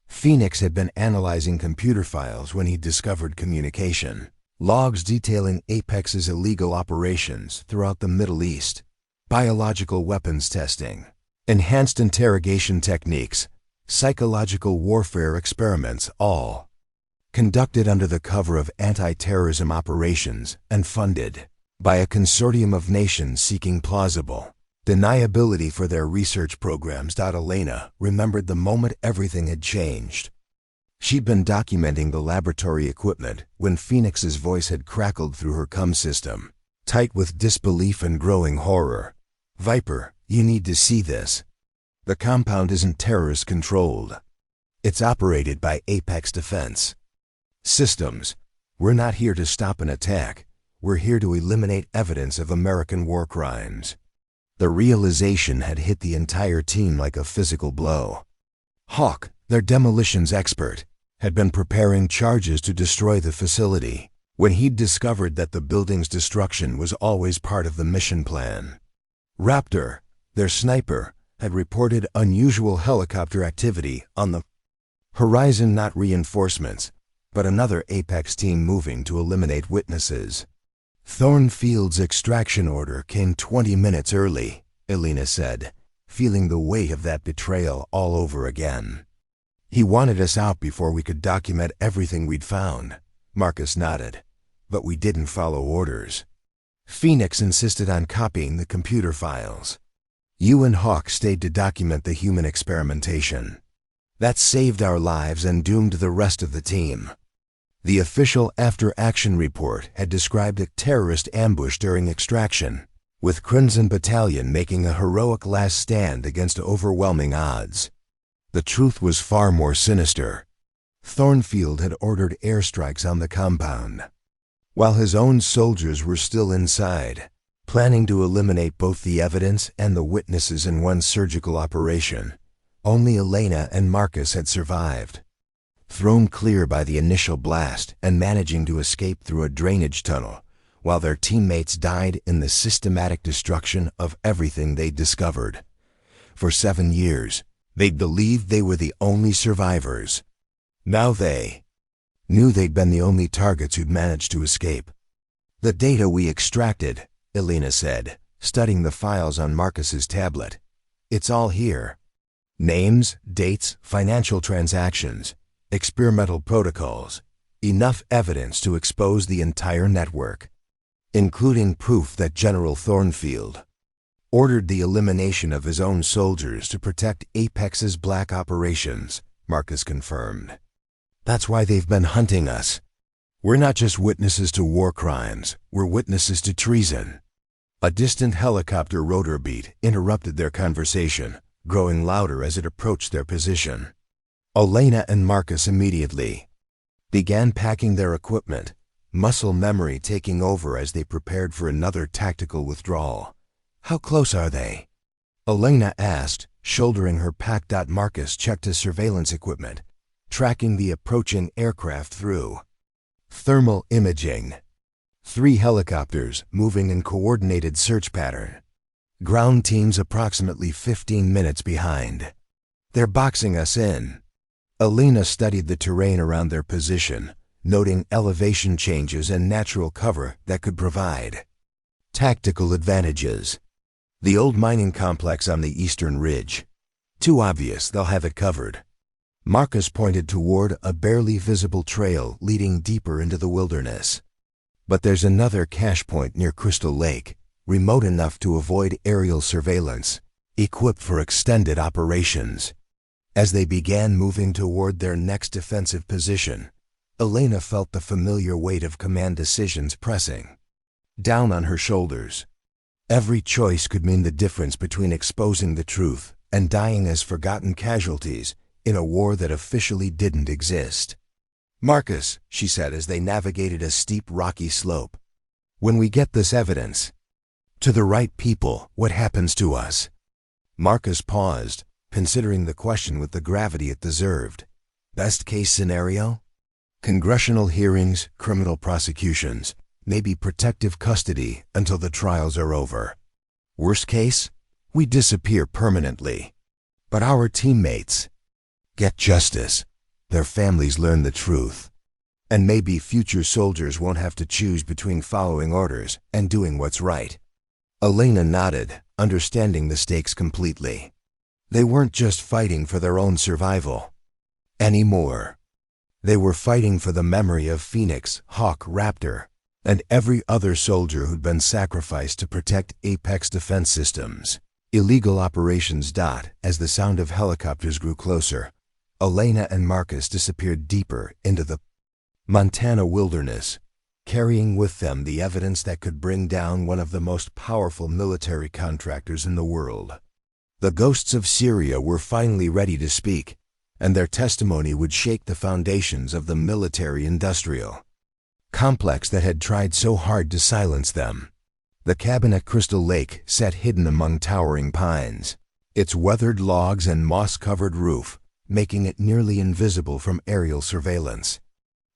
Phoenix had been analyzing computer files when he discovered communication. Logs detailing Apex's illegal operations throughout the Middle East, biological weapons testing, enhanced interrogation techniques, psychological warfare experiments, all conducted under the cover of anti-terrorism operations and funded by a consortium of nations seeking plausible deniability for their research programs. Elena remembered the moment everything had changed. She'd been documenting the laboratory equipment when Phoenix's voice had crackled through her comm system, tight with disbelief and growing horror. Viper, you need to see this. The compound isn't terrorist-controlled. It's operated by Apex Defense Systems. We're not here to stop an attack. We're here to eliminate evidence of American war crimes. The realization had hit the entire team like a physical blow. Hawk, their demolitions expert, had been preparing charges to destroy the facility when he'd discovered that the building's destruction was always part of the mission plan. Raptor, their sniper, had reported unusual helicopter activity on the horizon, not reinforcements, but another Apex team moving to eliminate witnesses. Thornfield's extraction order came 20 minutes early, Elena said, feeling the weight of that betrayal all over again. He wanted us out before we could document everything we'd found. Marcus nodded. But we didn't follow orders. Phoenix insisted on copying the computer files. You and Hawk stayed to document the human experimentation. That saved our lives and doomed the rest of the team. The official after-action report had described a terrorist ambush during extraction, with Crimson Battalion making a heroic last stand against overwhelming odds. The truth was far more sinister. Thornfield had ordered airstrikes on the compound, while his own soldiers were still inside, planning to eliminate both the evidence and the witnesses in one surgical operation. Only Elena and Marcus had survived, thrown clear by the initial blast and managing to escape through a drainage tunnel, while their teammates died in the systematic destruction of everything they'd discovered. For 7 years, they'd believed they were the only survivors. Now they knew they'd been the only targets who'd managed to escape. The data we extracted, Elena said, studying the files on Marcus's tablet. It's all here. Names, dates, financial transactions, experimental protocols, enough evidence to expose the entire network, including proof that General Thornfield ordered the elimination of his own soldiers to protect Apex's black operations, Marcus confirmed. That's why they've been hunting us. We're not just witnesses to war crimes, we're witnesses to treason. A distant helicopter rotor beat interrupted their conversation, growing louder as it approached their position. Elena and Marcus immediately began packing their equipment, muscle memory taking over as they prepared for another tactical withdrawal. How close are they? Elena asked, shouldering her pack. Marcus checked his surveillance equipment, tracking the approaching aircraft through thermal imaging. 3 helicopters moving in coordinated search pattern. Ground teams approximately 15 minutes behind. They're boxing us in. Elena studied the terrain around their position, noting elevation changes and natural cover that could provide tactical advantages. The old mining complex on the eastern ridge. Too obvious, they'll have it covered. Marcus pointed toward a barely visible trail leading deeper into the wilderness. But there's another cache point near Crystal Lake, remote enough to avoid aerial surveillance, equipped for extended operations. As they began moving toward their next defensive position, Elena felt the familiar weight of command decisions pressing down on her shoulders. Every choice could mean the difference between exposing the truth and dying as forgotten casualties in a war that officially didn't exist. "Marcus," she said as they navigated a steep rocky slope, "when we get this evidence to the right people, what happens to us?" Marcus paused, considering the question with the gravity it deserved. Best case scenario? Congressional hearings, criminal prosecutions, maybe protective custody until the trials are over. Worst case? We disappear permanently. But our teammates get justice. Their families learn the truth. And maybe future soldiers won't have to choose between following orders and doing what's right. Elena nodded, understanding the stakes completely. They weren't just fighting for their own survival anymore. They were fighting for the memory of Phoenix, Hawk, Raptor, and every other soldier who'd been sacrificed to protect Apex defense systems. Illegal operations. As the sound of helicopters grew closer, Elena and Marcus disappeared deeper into the Montana wilderness, carrying with them the evidence that could bring down one of the most powerful military contractors in the world. The ghosts of Syria were finally ready to speak, and their testimony would shake the foundations of the military-industrial complex that had tried so hard to silence them. The cabin at Crystal Lake sat hidden among towering pines, its weathered logs and moss-covered roof making it nearly invisible from aerial surveillance.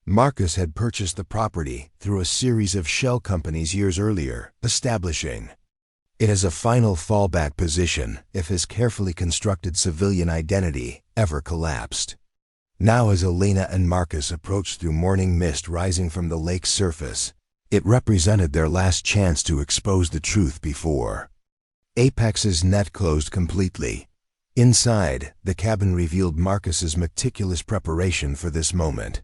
Marcus had purchased the property through a series of shell companies years earlier, establishing it as a final fallback position if his carefully constructed civilian identity ever collapsed. Now as Elena and Marcus approached through morning mist rising from the lake's surface, it represented their last chance to expose the truth before Apex's net closed completely. Inside, the cabin revealed Marcus's meticulous preparation for this moment.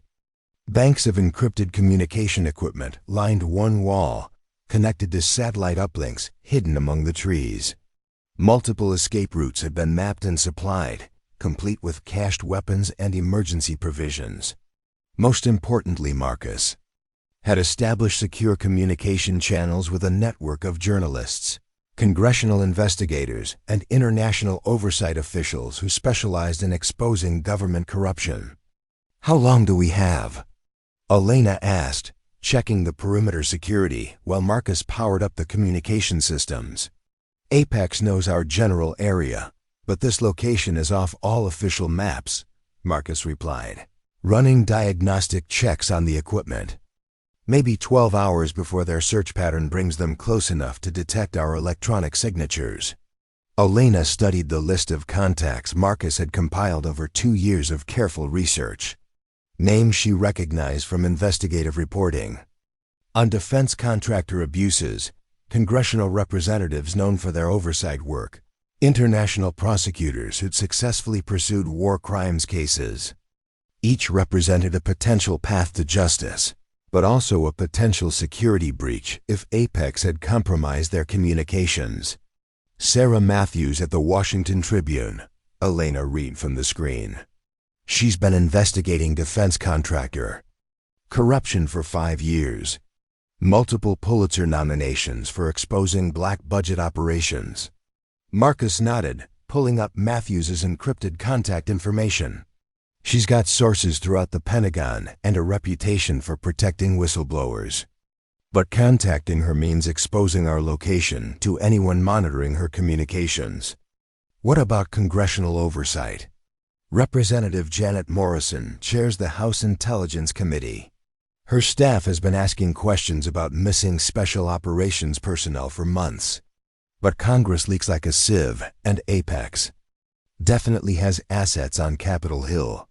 Banks of encrypted communication equipment lined one wall, connected to satellite uplinks hidden among the trees. Multiple escape routes had been mapped and supplied, complete with cached weapons and emergency provisions. Most importantly, Marcus had established secure communication channels with a network of journalists, congressional investigators, and international oversight officials who specialized in exposing government corruption. "How long do we have?" Elena asked, checking the perimeter security while Marcus powered up the communication systems. "Apex knows our general area, but this location is off all official maps," Marcus replied, running diagnostic checks on the equipment. "Maybe 12 hours before their search pattern brings them close enough to detect our electronic signatures." Elena studied the list of contacts Marcus had compiled over 2 years of careful research. Names she recognized from investigative reporting. On defense contractor abuses, congressional representatives known for their oversight work, international prosecutors who'd successfully pursued war crimes cases. Each represented a potential path to justice, but also a potential security breach if Apex had compromised their communications. Sarah Matthews at the Washington Tribune, Elena read from the screen. She's been investigating defense contractor corruption for 5 years. Multiple Pulitzer nominations for exposing black budget operations. Marcus nodded, pulling up Matthews's encrypted contact information. She's got sources throughout the Pentagon and a reputation for protecting whistleblowers. But contacting her means exposing our location to anyone monitoring her communications. What about congressional oversight? Representative Janet Morrison chairs the House Intelligence Committee. Her staff has been asking questions about missing special operations personnel for months. But Congress leaks like a sieve, and Apex definitely has assets on Capitol Hill.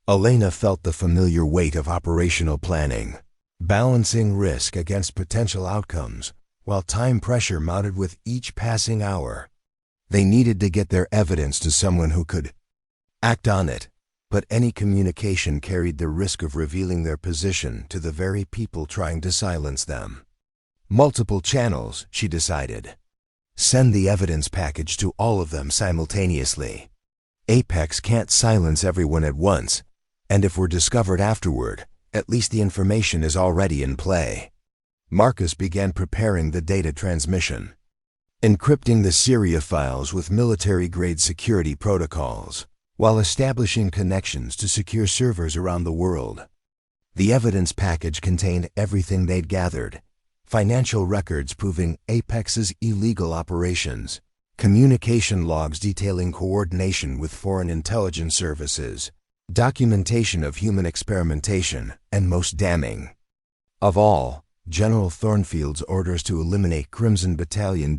Elena felt the familiar weight of operational planning, balancing risk against potential outcomes, while time pressure mounted with each passing hour. They needed to get their evidence to someone who could act on it, but any communication carried the risk of revealing their position to the very people trying to silence them. Multiple channels, she decided. Send the evidence package to all of them simultaneously. Apex can't silence everyone at once, and if we're discovered afterward, at least the information is already in play. Marcus began preparing the data transmission, encrypting the Syria files with military-grade security protocols, while establishing connections to secure servers around the world. The evidence package contained everything they'd gathered: financial records proving Apex's illegal operations, communication logs detailing coordination with foreign intelligence services, documentation of human experimentation, and most damning of all, General Thornfield's orders to eliminate Crimson Battalion.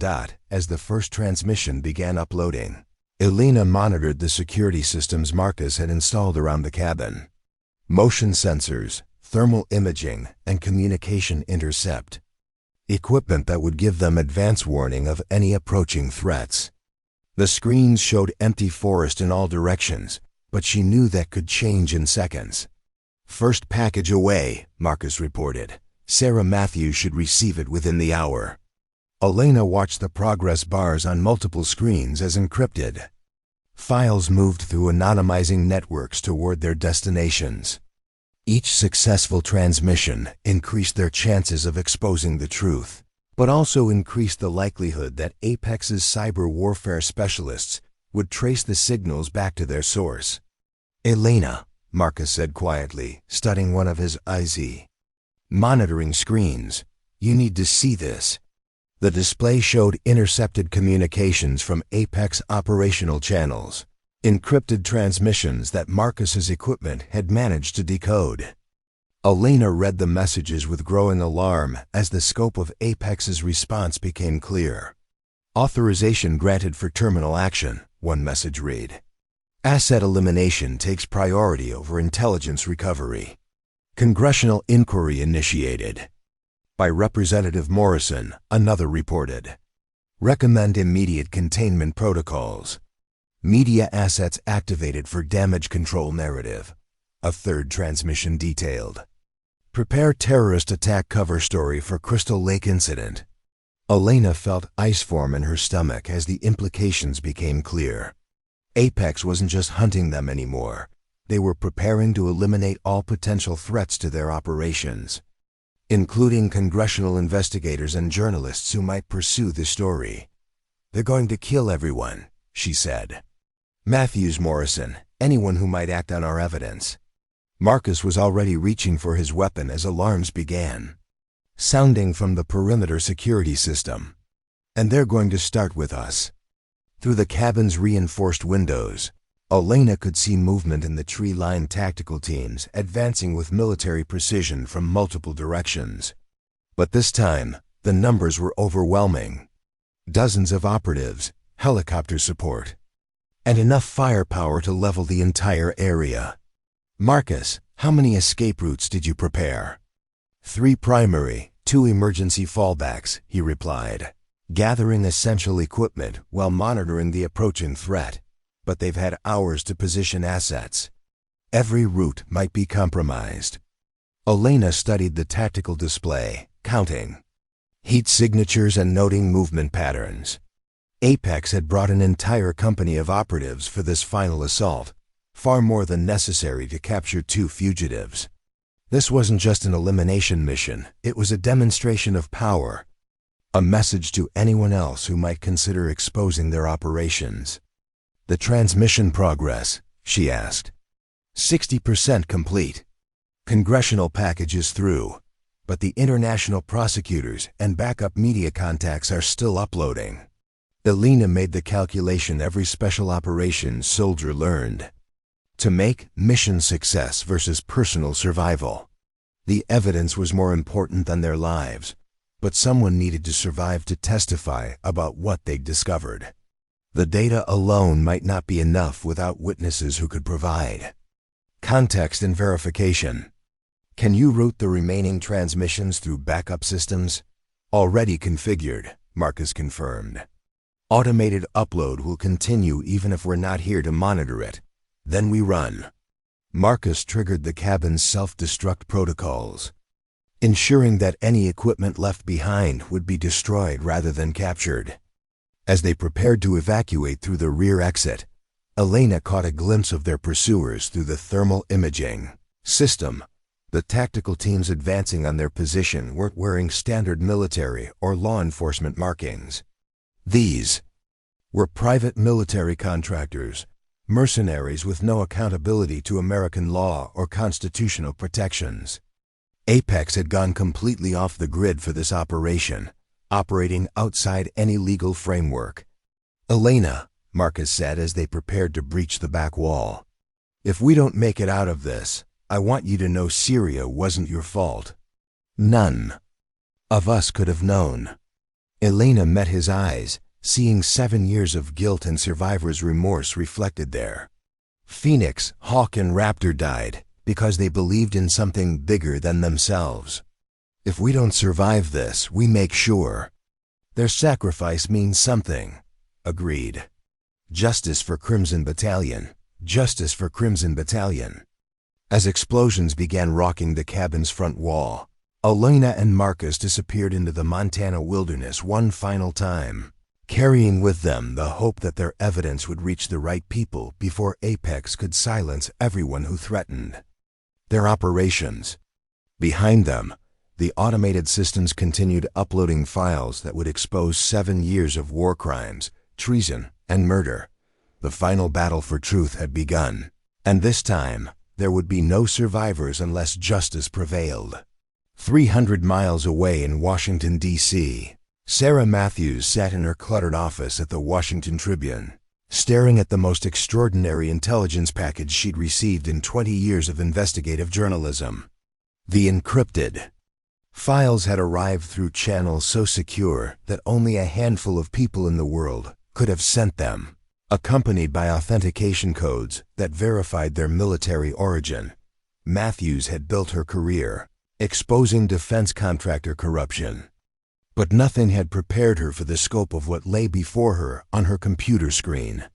As the first transmission began uploading, Elena monitored the security systems Marcus had installed around the cabin. Motion sensors, thermal imaging, and communication intercept. Equipment that would give them advance warning of any approaching threats. The screens showed empty forest in all directions, but she knew that could change in seconds. First package away, Marcus reported. Sarah Matthews should receive it within the hour. Elena watched the progress bars on multiple screens as encrypted. Files moved through anonymizing networks toward their destinations. Each successful transmission increased their chances of exposing the truth, but also increased the likelihood that Apex's cyber warfare specialists would trace the signals back to their source. "Elena," Marcus said quietly, studying one of his IZ monitoring screens, "you need to see this." The display showed intercepted communications from Apex operational channels, encrypted transmissions that Marcus's equipment had managed to decode. Elena read the messages with growing alarm as the scope of Apex's response became clear. "Authorization granted for terminal action," one message read. "Asset elimination takes priority over intelligence recovery. Congressional inquiry initiated by Representative Morrison," another reported. "Recommend immediate containment protocols. Media assets activated for damage control narrative," a third transmission detailed. "Prepare terrorist attack cover story for Crystal Lake incident." Elena felt ice form in her stomach as the implications became clear. Apex wasn't just hunting them anymore. They were preparing to eliminate all potential threats to their operations, including congressional investigators and journalists who might pursue the story. "They're going to kill everyone," she said. "Matthews, Morrison, anyone who might act on our evidence." Marcus was already reaching for his weapon as alarms began sounding from the perimeter security system. "And they're going to start with us." Through the cabin's reinforced windows, Elena could see movement in the tree-lined tactical teams advancing with military precision from multiple directions. But this time, the numbers were overwhelming. Dozens of operatives, helicopter support, and enough firepower to level the entire area. "Marcus, how many escape routes did you prepare?" "3 primary, 2 emergency fallbacks," he replied, gathering essential equipment while monitoring the approaching threat. "But they've had hours to position assets. Every route might be compromised." Elena studied the tactical display, counting heat signatures and noting movement patterns. Apex had brought an entire company of operatives for this final assault, far more than necessary to capture 2 fugitives. This wasn't just an elimination mission, it was a demonstration of power, a message to anyone else who might consider exposing their operations. "The transmission progress?" she asked. 60% complete. Congressional packages through, but the international prosecutors and backup media contacts are still uploading." Elena made the calculation every special operations soldier learned to make: mission success versus personal survival. The evidence was more important than their lives, but someone needed to survive to testify about what they'd discovered. The data alone might not be enough without witnesses who could provide context and verification. Can you route the remaining transmissions through backup systems? Already configured, Marcus confirmed. Automated upload will continue even if we're not here to monitor it. Then we run. Marcus triggered the cabin's self-destruct protocols, ensuring that any equipment left behind would be destroyed rather than captured. As they prepared to evacuate through the rear exit, Elena caught a glimpse of their pursuers through the thermal imaging system. The tactical teams advancing on their position weren't wearing standard military or law enforcement markings. These were private military contractors, mercenaries with no accountability to American law or constitutional protections. Apex had gone completely off the grid for this operation, operating outside any legal framework. Elena, Marcus said as they prepared to breach the back wall, if we don't make it out of this, I want you to know Syria wasn't your fault. None of us could have known. Elena met his eyes, seeing 7 years of guilt and survivor's remorse reflected there. Phoenix, Hawk, and Raptor died because they believed in something bigger than themselves. If we don't survive this, we make sure. Their sacrifice means something. Agreed. Justice for Crimson Battalion. Justice for Crimson Battalion. As explosions began rocking the cabin's front wall, Elena and Marcus disappeared into the Montana wilderness one final time, carrying with them the hope that their evidence would reach the right people before Apex could silence everyone who threatened their operations. Behind them, the automated systems continued uploading files that would expose 7 years of war crimes, treason, and murder. The final battle for truth had begun, and this time, there would be no survivors unless justice prevailed. 300 miles away in Washington, D.C., Sarah Matthews sat in her cluttered office at the Washington Tribune, staring at the most extraordinary intelligence package she'd received in 20 years of investigative journalism. The encrypted files had arrived through channels so secure that only a handful of people in the world could have sent them, accompanied by authentication codes that verified their military origin. Matthews had built her career exposing defense contractor corruption, but nothing had prepared her for the scope of what lay before her on her computer screen.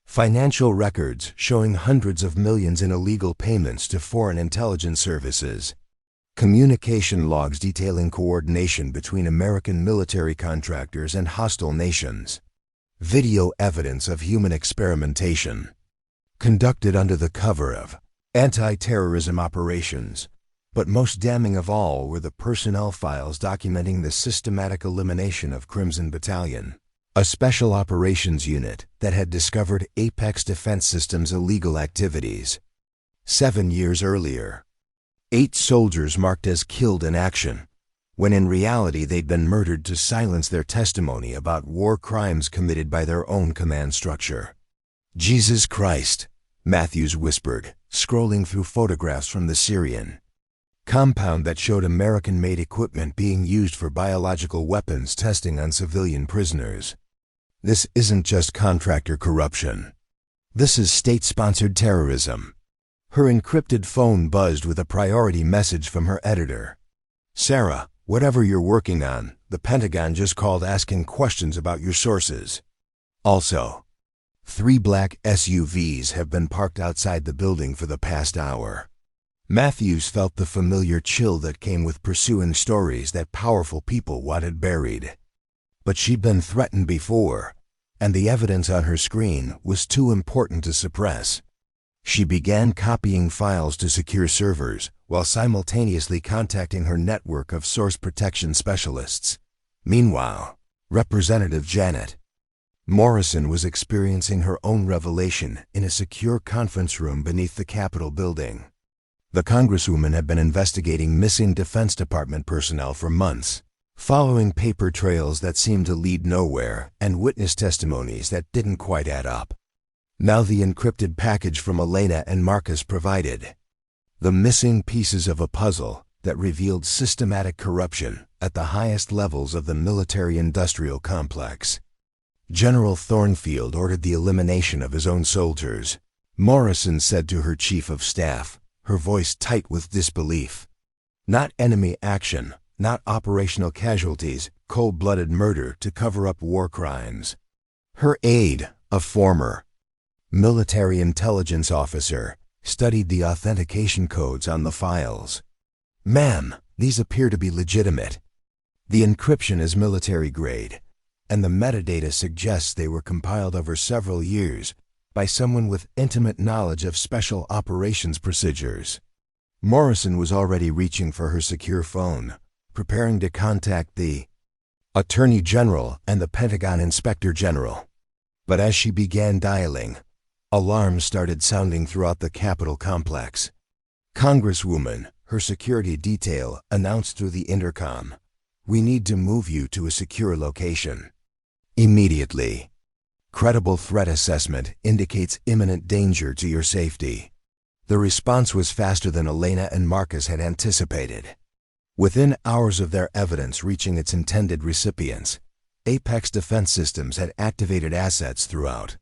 Financial records showing hundreds of millions in illegal payments to foreign intelligence services. Communication logs detailing coordination between American military contractors and hostile nations. Video evidence of human experimentation conducted under the cover of anti-terrorism operations. But most damning of all were the personnel files documenting the systematic elimination of Crimson Battalion, a special operations unit that had discovered Apex Defense Systems' illegal activities. 7 years earlier, 8 soldiers marked as killed in action, when in reality they'd been murdered to silence their testimony about war crimes committed by their own command structure. Jesus Christ, Matthews whispered, scrolling through photographs from the Syrian compound that showed American-made equipment being used for biological weapons testing on civilian prisoners. This isn't just contractor corruption. This is state-sponsored terrorism. Her encrypted phone buzzed with a priority message from her editor. Sarah, whatever you're working on, the Pentagon just called asking questions about your sources. Also, 3 black SUVs have been parked outside the building for the past hour. Matthews felt the familiar chill that came with pursuing stories that powerful people wanted buried. But she'd been threatened before, and the evidence on her screen was too important to suppress. She began copying files to secure servers while simultaneously contacting her network of source protection specialists. Meanwhile, Representative Janet Morrison was experiencing her own revelation in a secure conference room beneath the Capitol building. The Congresswoman had been investigating missing Defense Department personnel for months, following paper trails that seemed to lead nowhere and witness testimonies that didn't quite add up. Now the encrypted package from Elena and Marcus provided the missing pieces of a puzzle that revealed systematic corruption at the highest levels of the military-industrial complex. General Thornfield ordered the elimination of his own soldiers. Morrison said to her chief of staff, her voice tight with disbelief, "Not enemy action, not operational casualties, cold-blooded murder to cover up war crimes." Her aide, a former military intelligence officer, studied the authentication codes on the files. "Ma'am, these appear to be legitimate. The encryption is military grade, and the metadata suggests they were compiled over several years by someone with intimate knowledge of special operations procedures." Morrison was already reaching for her secure phone, preparing to contact the Attorney General and the Pentagon Inspector General. But as she began dialing, alarms started sounding throughout the Capitol complex. Congresswoman, her security detail, announced through the intercom, "We need to move you to a secure location immediately. Credible threat assessment indicates imminent danger to your safety." The response was faster than Elena and Marcus had anticipated. Within hours of their evidence reaching its intended recipients, Apex Defense Systems had activated assets throughout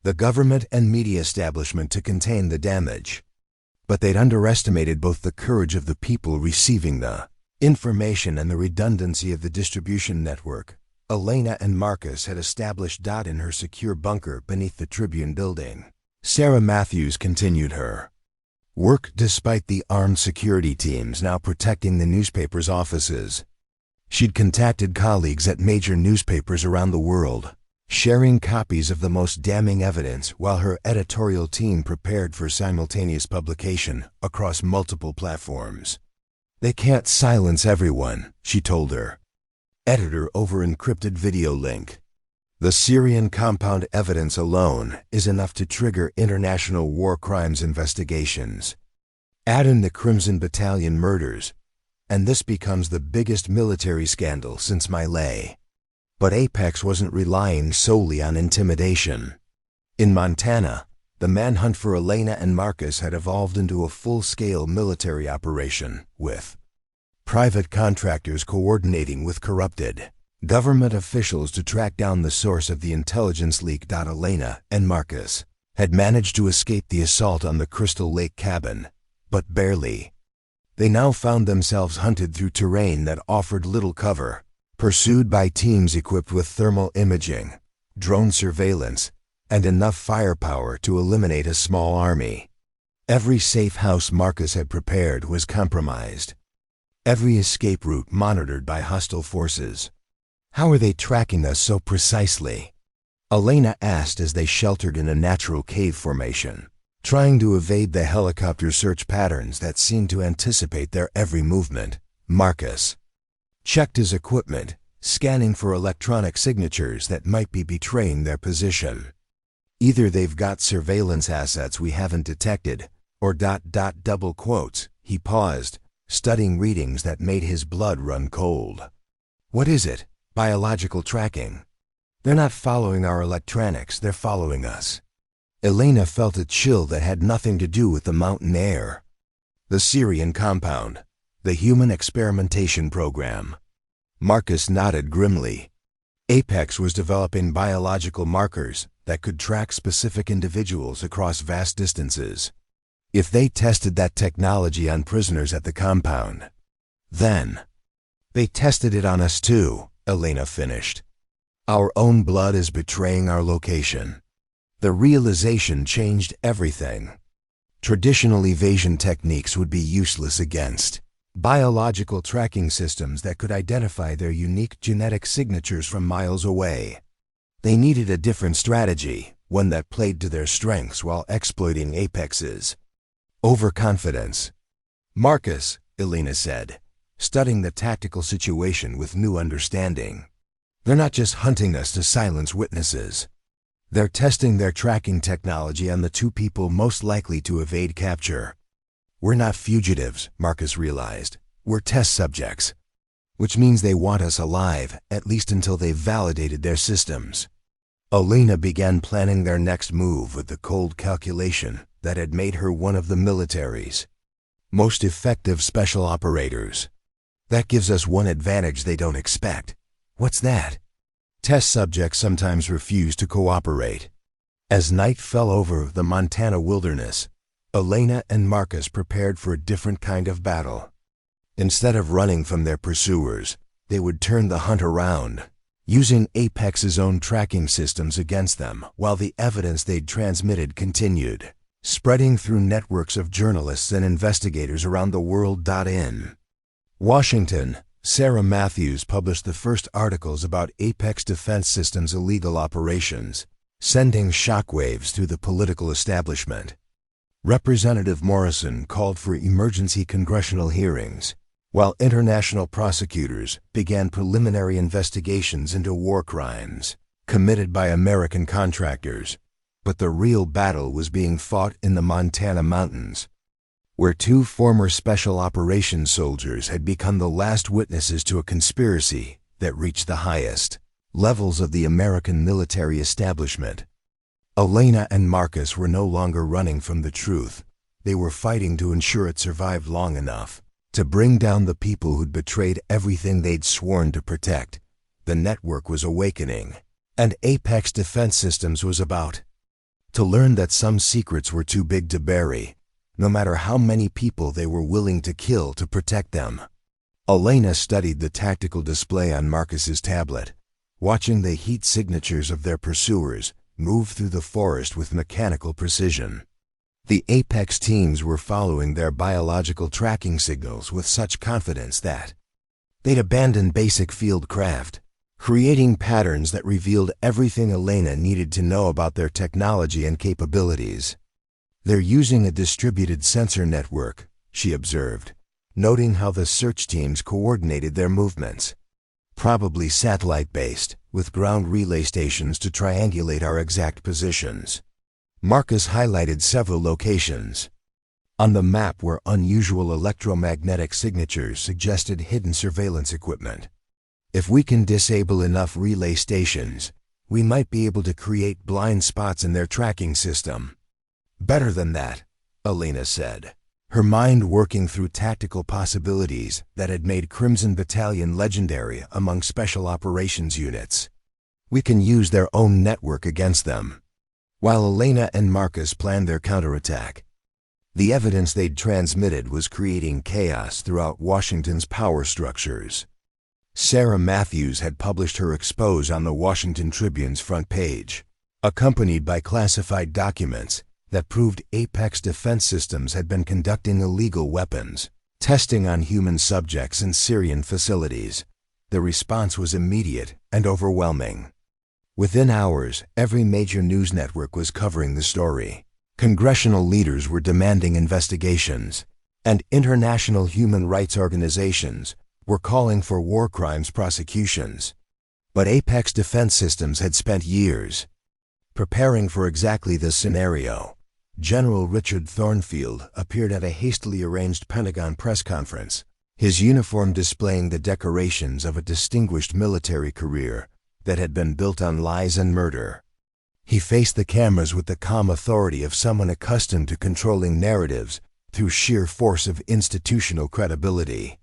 the government and media establishment to contain the damage. But they'd underestimated both the courage of the people receiving the information and the redundancy of the distribution network. Elena and Marcus had established Dot in her secure bunker beneath the Tribune building. Sarah Matthews continued her work despite the armed security teams now protecting the newspaper's offices. She'd contacted colleagues at major newspapers around the world, sharing copies of the most damning evidence while her editorial team prepared for simultaneous publication across multiple platforms. "They can't silence everyone," she told her editor over encrypted video link. "The Syrian compound evidence alone is enough to trigger international war crimes investigations. Add in the Crimson Battalion murders, and this becomes the biggest military scandal since My Lai." But Apex wasn't relying solely on intimidation. In Montana, the manhunt for Elena and Marcus had evolved into a full-scale military operation, with private contractors coordinating with corrupted government officials to track down the source of the intelligence leak. Elena and Marcus had managed to escape the assault on the Crystal Lake cabin, but barely. They now found themselves hunted through terrain that offered little cover, pursued by teams equipped with thermal imaging, drone surveillance, and enough firepower to eliminate a small army. Every safe house Marcus had prepared was compromised. Every escape route monitored by hostile forces. "How are they tracking us so precisely?" Elena asked as they sheltered in a natural cave formation, trying to evade the helicopter search patterns that seemed to anticipate their every movement. Marcus checked his equipment, scanning for electronic signatures that might be betraying their position. "Either they've got surveillance assets we haven't detected, or ... double quotes." He paused, studying readings that made his blood run cold. "What is it? Biological tracking? They're not following our electronics, they're following us." Elena felt a chill that had nothing to do with the mountain air. "The Syrian compound, the human experimentation program." Marcus nodded grimly. Apex was developing biological markers that could track specific individuals across vast distances. If they tested that technology on prisoners at the compound, then they tested it on us too, Elena finished. "Our own blood is betraying our location." The realization changed everything. Traditional evasion techniques would be useless against biological tracking systems that could identify their unique genetic signatures from miles away. They needed a different strategy, one that played to their strengths while exploiting Apex's overconfidence. "Marcus," Elena said, studying the tactical situation with new understanding. "They're not just hunting us to silence witnesses. They're testing their tracking technology on the two people most likely to evade capture." "We're not fugitives," Marcus realized. "We're test subjects. Which means they want us alive, at least until they've validated their systems." Elena began planning their next move with the cold calculation that had made her one of the military's Most effective special operators. That gives us one advantage they don't expect. What's that? Test subjects sometimes refuse to cooperate. As night fell over the Montana wilderness, Elena and Marcus prepared for a different kind of battle. Instead of running from their pursuers, they would turn the hunt around, using Apex's own tracking systems against them while the evidence they'd transmitted continued, spreading through networks of journalists and investigators around the world. In Washington, Sarah Matthews published the first articles about Apex Defense Systems' illegal operations, sending shockwaves through the political establishment. Representative Morrison called for emergency congressional hearings, while international prosecutors began preliminary investigations into war crimes committed by American contractors. But the real battle was being fought in the Montana mountains, where two former Special Operations soldiers had become the last witnesses to a conspiracy that reached the highest levels of the American military establishment. Elena and Marcus were no longer running from the truth. They were fighting to ensure it survived long enough to bring down the people who'd betrayed everything they'd sworn to protect. The network was awakening, and Apex Defense Systems was about to learn that some secrets were too big to bury, no matter how many people they were willing to kill to protect them. Elena studied the tactical display on Marcus's tablet, watching the heat signatures of their pursuers move through the forest with mechanical precision. The Apex teams were following their biological tracking signals with such confidence that they'd abandoned basic field craft, creating patterns that revealed everything Elena needed to know about their technology and capabilities. "They're using a distributed sensor network," she observed, noting how the search teams coordinated their movements. "Probably satellite-based, with ground relay stations to triangulate our exact positions." Marcus highlighted several locations on the map where unusual electromagnetic signatures suggested hidden surveillance equipment. "If we can disable enough relay stations, we might be able to create blind spots in their tracking system." "Better than that," Elena said, her mind working through tactical possibilities that had made Crimson Battalion legendary among special operations units. "We can use their own network against them." While Elena and Marcus planned their counterattack, the evidence they'd transmitted was creating chaos throughout Washington's power structures. Sarah Matthews had published her expose on the Washington Tribune's front page, accompanied by classified documents that proved Apex Defense Systems had been conducting illegal weapons testing on human subjects in Syrian facilities. The response was immediate and overwhelming. Within hours, every major news network was covering the story. Congressional leaders were demanding investigations, and international human rights organizations were calling for war crimes prosecutions. But Apex Defense Systems had spent years preparing for exactly this scenario. General Richard Thornfield appeared at a hastily arranged Pentagon press conference, his uniform displaying the decorations of a distinguished military career that had been built on lies and murder. He faced the cameras with the calm authority of someone accustomed to controlling narratives through sheer force of institutional credibility.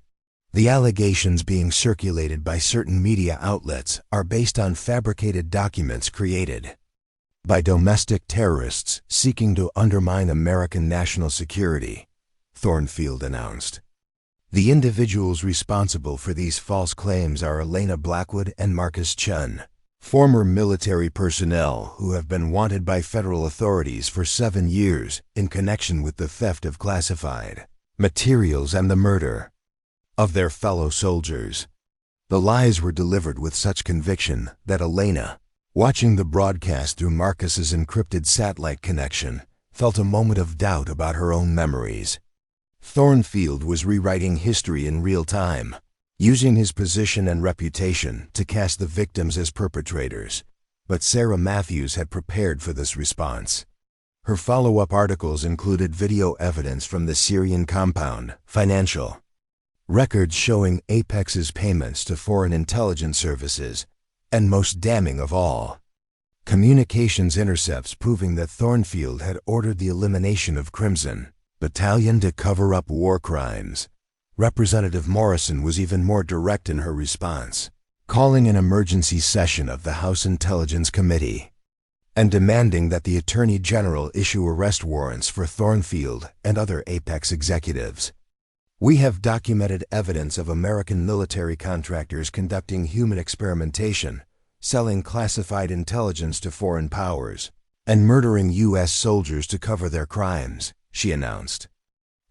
"The allegations being circulated by certain media outlets are based on fabricated documents created by domestic terrorists seeking to undermine American national security," Thornfield announced. "The individuals responsible for these false claims are Elena Blackwood and Marcus Chun, former military personnel who have been wanted by federal authorities for 7 years in connection with the theft of classified materials and the murder of their fellow soldiers." The lies were delivered with such conviction that Elena, watching the broadcast through Marcus's encrypted satellite connection, felt a moment of doubt about her own memories. Thornfield was rewriting history in real time, using his position and reputation to cast the victims as perpetrators. But Sarah Matthews had prepared for this response. Her follow-up articles included video evidence from the Syrian compound, financial records showing Apex's payments to foreign intelligence services, and most damning of all, communications intercepts proving that Thornfield had ordered the elimination of Crimson battalion to cover up war crimes. Representative Morrison was even more direct in her response, calling an emergency session of the House Intelligence Committee and demanding that the Attorney General issue arrest warrants for Thornfield and other Apex executives. We have documented evidence of American military contractors conducting human experimentation, selling classified intelligence to foreign powers, and murdering U.S. soldiers to cover their crimes, she announced.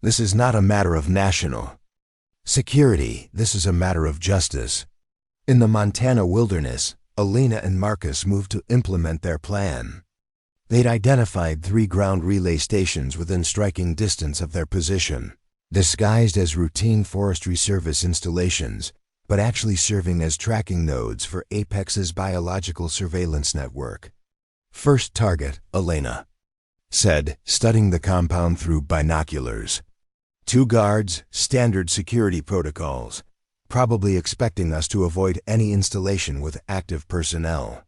This is not a matter of national security, this is a matter of justice. In the Montana wilderness, Elena and Marcus moved to implement their plan. They'd identified 3 ground relay stations within striking distance of their position, disguised as routine Forestry Service installations, but actually serving as tracking nodes for Apex's biological surveillance network. First target, Elena said, studying the compound through binoculars. 2 guards, standard security protocols, probably expecting us to avoid any installation with active personnel.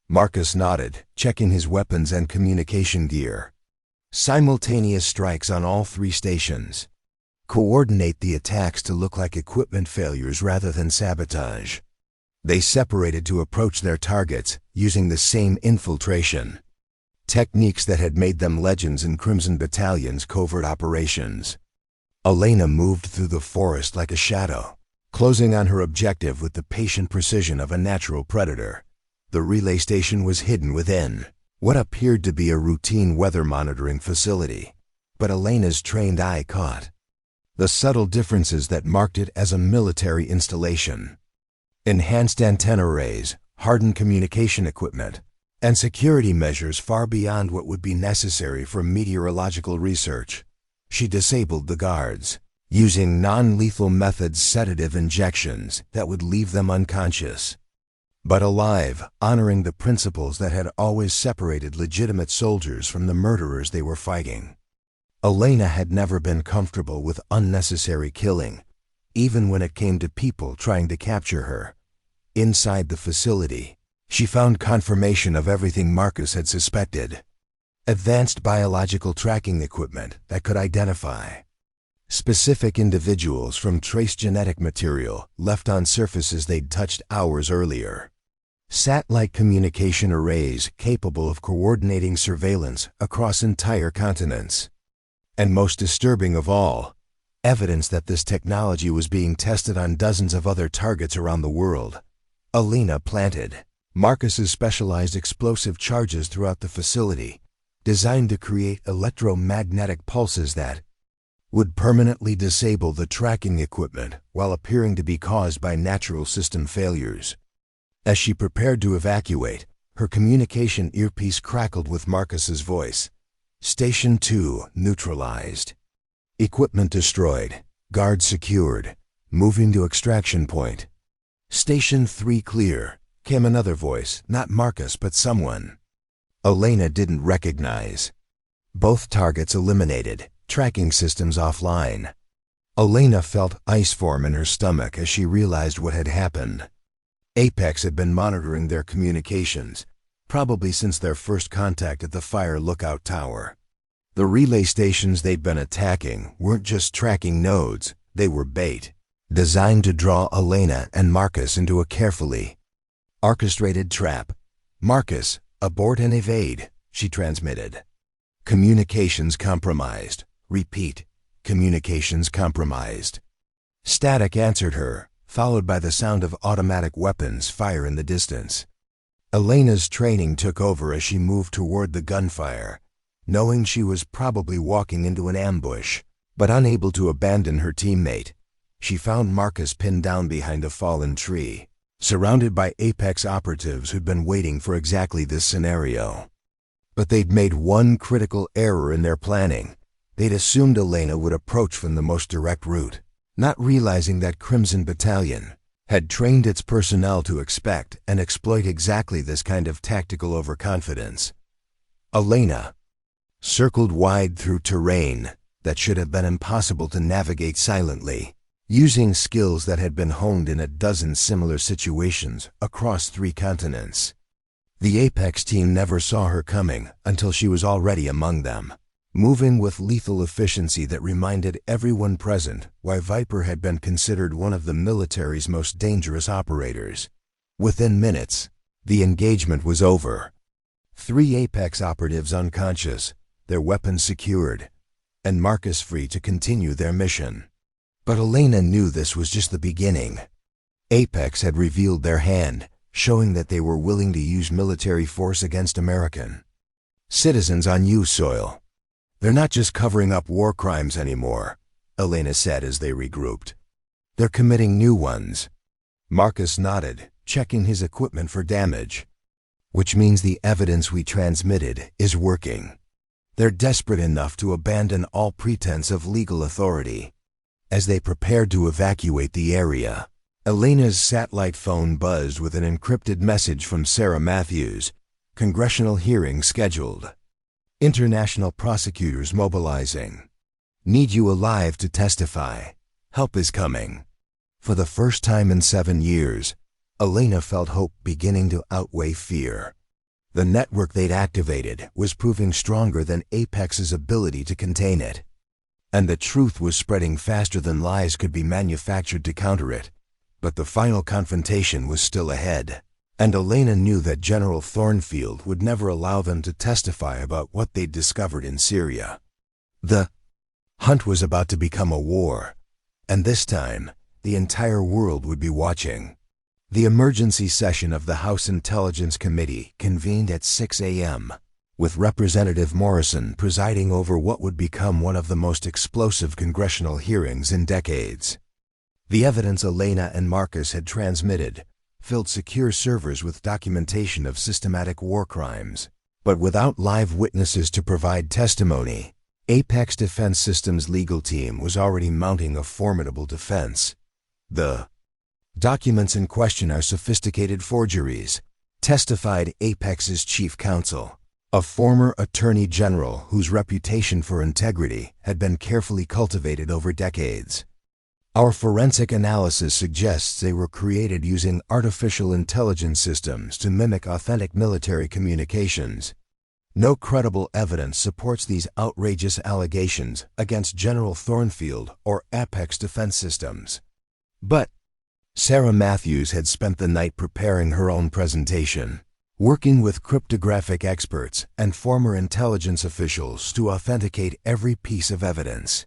Marcus nodded, checking his weapons and communication gear. Simultaneous strikes on all 3 stations. Coordinate the attacks to look like equipment failures rather than sabotage. They separated to approach their targets, using the same infiltration techniques that had made them legends in Crimson Battalion's covert operations. Elena moved through the forest like a shadow, closing on her objective with the patient precision of a natural predator. The relay station was hidden within what appeared to be a routine weather monitoring facility, but Elena's trained eye caught the subtle differences that marked it as a military installation. Enhanced antenna arrays, hardened communication equipment, and security measures far beyond what would be necessary for meteorological research. She disabled the guards, using non-lethal methods, sedative injections that would leave them unconscious, but alive, honoring the principles that had always separated legitimate soldiers from the murderers they were fighting. Elena had never been comfortable with unnecessary killing, even when it came to people trying to capture her. Inside the facility, she found confirmation of everything Marcus had suspected. Advanced biological tracking equipment that could identify specific individuals from trace genetic material left on surfaces they'd touched hours earlier. Satellite communication arrays capable of coordinating surveillance across entire continents. And most disturbing of all, evidence that this technology was being tested on dozens of other targets around the world. Elena planted Marcus's specialized explosive charges throughout the facility, designed to create electromagnetic pulses that would permanently disable the tracking equipment while appearing to be caused by natural system failures. As she prepared to evacuate, her communication earpiece crackled with Marcus's voice. Station 2 neutralized. Equipment destroyed. Guards secured. Moving to extraction point. Station 3 clear, came another voice, not Marcus but someone Elena didn't recognize. Both targets eliminated, tracking systems offline. Elena felt ice form in her stomach as she realized what had happened. Apex had been monitoring their communications, probably since their first contact at the fire lookout tower. The relay stations they'd been attacking weren't just tracking nodes, they were bait, designed to draw Elena and Marcus into a carefully orchestrated trap. Marcus, abort and evade, she transmitted. Communications compromised. Repeat, communications compromised. Static answered her, followed by the sound of automatic weapons fire in the distance. Elena's training took over as she moved toward the gunfire, knowing she was probably walking into an ambush, but unable to abandon her teammate. She found Marcus pinned down behind a fallen tree, surrounded by Apex operatives who'd been waiting for exactly this scenario. But they'd made one critical error in their planning. They'd assumed Elena would approach from the most direct route, not realizing that Crimson Battalion had trained its personnel to expect and exploit exactly this kind of tactical overconfidence. Elena circled wide through terrain that should have been impossible to navigate silently, using skills that had been honed in a dozen similar situations across 3 continents. The Apex team never saw her coming until she was already among them. moving with lethal efficiency that reminded everyone present why Viper had been considered one of the military's most dangerous operators. Within minutes, the engagement was over. 3 Apex operatives unconscious, their weapons secured, and Marcus free to continue their mission. But Elena knew this was just the beginning. Apex had revealed their hand, showing that they were willing to use military force against American citizens on U.S. soil. "They're not just covering up war crimes anymore," Elena said as they regrouped. "They're committing new ones." Marcus nodded, checking his equipment for damage. "Which means the evidence we transmitted is working. They're desperate enough to abandon all pretense of legal authority." As they prepared to evacuate the area, Elena's satellite phone buzzed with an encrypted message from Sarah Matthews. "Congressional hearing scheduled. International prosecutors mobilizing. Need you alive to testify. Help is coming." For the first time in 7 years, Elena felt hope beginning to outweigh fear. The network they'd activated was proving stronger than Apex's ability to contain it. And the truth was spreading faster than lies could be manufactured to counter it. But the final confrontation was still ahead. And Elena knew that General Thornfield would never allow them to testify about what they'd discovered in Syria. The hunt was about to become a war. And this time, the entire world would be watching. The emergency session of the House Intelligence Committee convened at 6 a.m., with Representative Morrison presiding over what would become one of the most explosive congressional hearings in decades. The evidence Elena and Marcus had transmitted filled secure servers with documentation of systematic war crimes. But without live witnesses to provide testimony, Apex Defense Systems' legal team was already mounting a formidable defense. "The documents in question are sophisticated forgeries," testified Apex's chief counsel, a former attorney general whose reputation for integrity had been carefully cultivated over decades. "Our forensic analysis suggests they were created using artificial intelligence systems to mimic authentic military communications. No credible evidence supports these outrageous allegations against General Thornfield or Apex Defense Systems." But Sarah Matthews had spent the night preparing her own presentation, working with cryptographic experts and former intelligence officials to authenticate every piece of evidence.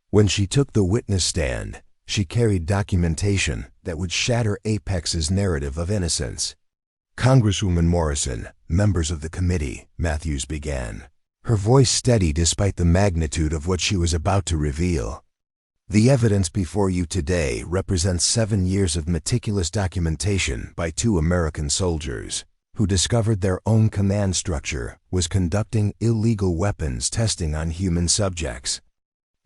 When she took the witness stand, she carried documentation that would shatter Apex's narrative of innocence. "Congresswoman Morrison, members of the committee," Matthews began, her voice steady despite the magnitude of what she was about to reveal. "The evidence before you today represents 7 years of meticulous documentation by 2 American soldiers who discovered their own command structure was conducting illegal weapons testing on human subjects."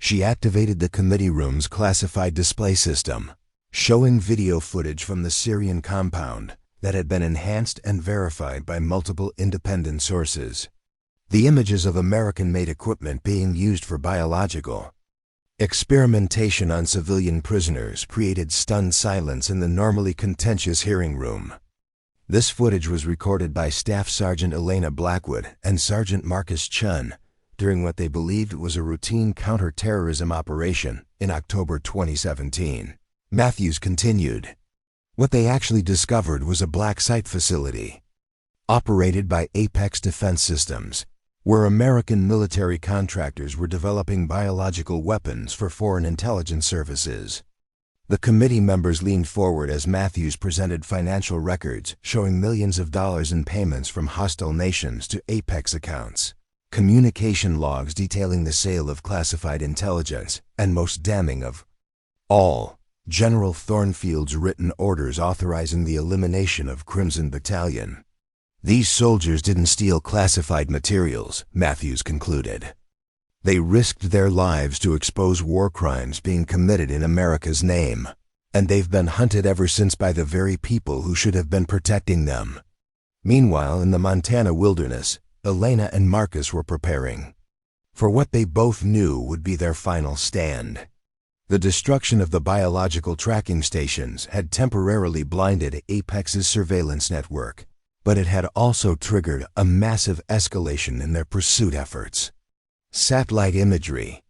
She activated the committee room's classified display system, showing video footage from the Syrian compound that had been enhanced and verified by multiple independent sources. The images of American-made equipment being used for biological experimentation on civilian prisoners created stunned silence in the normally contentious hearing room. This footage was recorded by Staff Sergeant Elena Blackwood and Sergeant Marcus Chun during what they believed was a routine counter-terrorism operation in October 2017. Matthews continued, "What they actually discovered was a black site facility, operated by Apex Defense Systems, where American military contractors were developing biological weapons for foreign intelligence services." The committee members leaned forward as Matthews presented financial records showing millions of dollars in payments from hostile nations to Apex accounts, communication logs detailing the sale of classified intelligence, and most damning of all, General Thornfield's written orders authorizing the elimination of Crimson Battalion. "These soldiers didn't steal classified materials," Matthews concluded. "They risked their lives to expose war crimes being committed in America's name, and they've been hunted ever since by the very people who should have been protecting them." Meanwhile, in the Montana wilderness, Elena and Marcus were preparing for what they both knew would be their final stand. The destruction of the biological tracking stations had temporarily blinded Apex's surveillance network, but it had also triggered a massive escalation in their pursuit efforts. Satellite imagery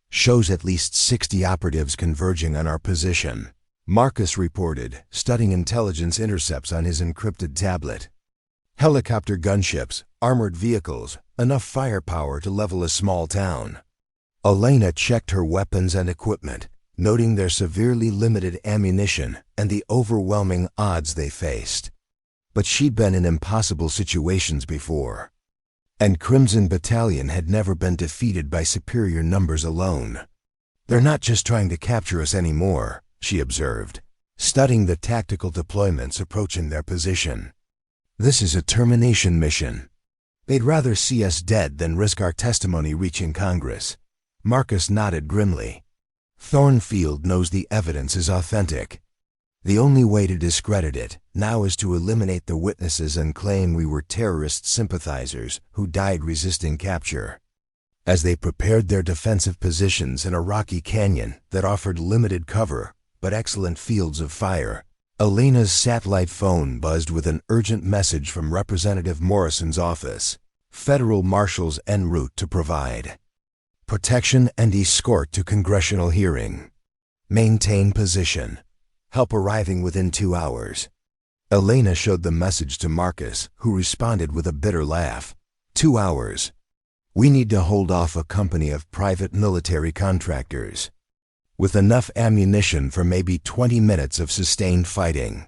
shows at least 60 operatives converging on our position, Marcus reported, studying intelligence intercepts on his encrypted tablet. Helicopter gunships, armored vehicles, enough firepower to level a small town. Elena checked her weapons and equipment, noting their severely limited ammunition and the overwhelming odds they faced. But she'd been in impossible situations before. And Crimson Battalion had never been defeated by superior numbers alone. "They're not just trying to capture us anymore," she observed, studying the tactical deployments approaching their position. "This is a termination mission. They'd rather see us dead than risk our testimony reaching Congress." Marcus nodded grimly. "Thornfield knows the evidence is authentic. The only way to discredit it now is to eliminate the witnesses and claim we were terrorist sympathizers who died resisting capture." As they prepared their defensive positions in a rocky canyon that offered limited cover but excellent fields of fire, Elena's satellite phone buzzed with an urgent message from Representative Morrison's office. Federal marshals en route to provide protection and escort to congressional hearing. Maintain position. Help arriving within 2 hours. Elena showed the message to Marcus, who responded with a bitter laugh. 2 hours. We need to hold off a company of private military contractors with enough ammunition for maybe 20 minutes of sustained fighting.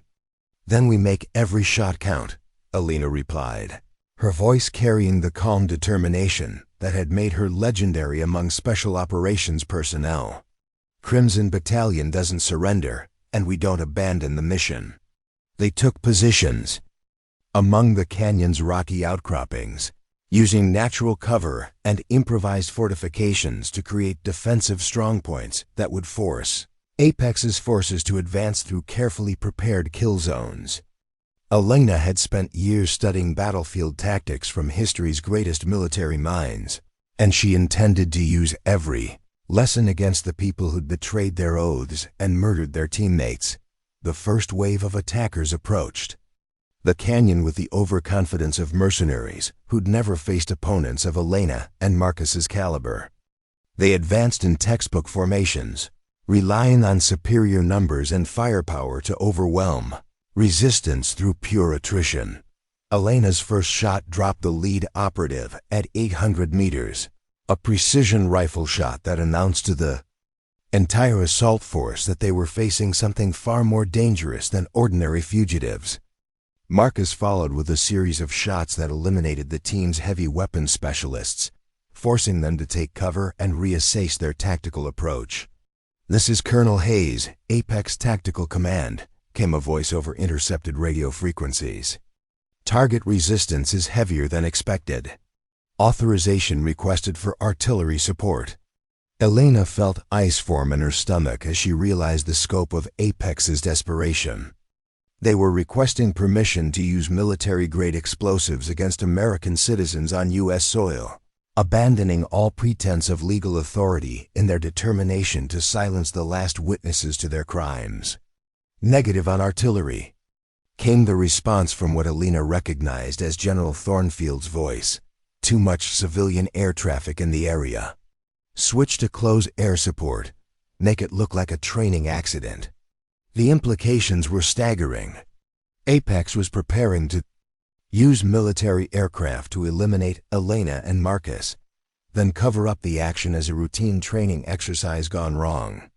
Then we make every shot count, Elena replied, her voice carrying the calm determination that had made her legendary among special operations personnel. Crimson Battalion doesn't surrender, and we don't abandon the mission. They took positions among the canyon's rocky outcroppings, using natural cover and improvised fortifications to create defensive strongpoints that would force Apex's forces to advance through carefully prepared kill zones. Elena had spent years studying battlefield tactics from history's greatest military minds, and she intended to use every lesson against the people who'd betrayed their oaths and murdered their teammates. The first wave of attackers approached the canyon with the overconfidence of mercenaries who'd never faced opponents of Elena and Marcus's caliber. They advanced in textbook formations, relying on superior numbers and firepower to overwhelm resistance through pure attrition. Elena's first shot dropped the lead operative at 800 meters, a precision rifle shot that announced to the entire assault force that they were facing something far more dangerous than ordinary fugitives. Marcus followed with a series of shots that eliminated the team's heavy weapons specialists, forcing them to take cover and reassess their tactical approach. "This is Colonel Hayes, Apex Tactical Command," came a voice over intercepted radio frequencies. "Target resistance is heavier than expected. Authorization requested for artillery support." Elena felt ice form in her stomach as she realized the scope of Apex's desperation. They were requesting permission to use military-grade explosives against American citizens on U.S. soil, abandoning all pretense of legal authority in their determination to silence the last witnesses to their crimes. "Negative on artillery," came the response from what Elena recognized as General Thornfield's voice. "Too much civilian air traffic in the area. Switch to close air support. Make it look like a training accident." The implications were staggering. Apex was preparing to use military aircraft to eliminate Elena and Marcus, then cover up the action as a routine training exercise gone wrong.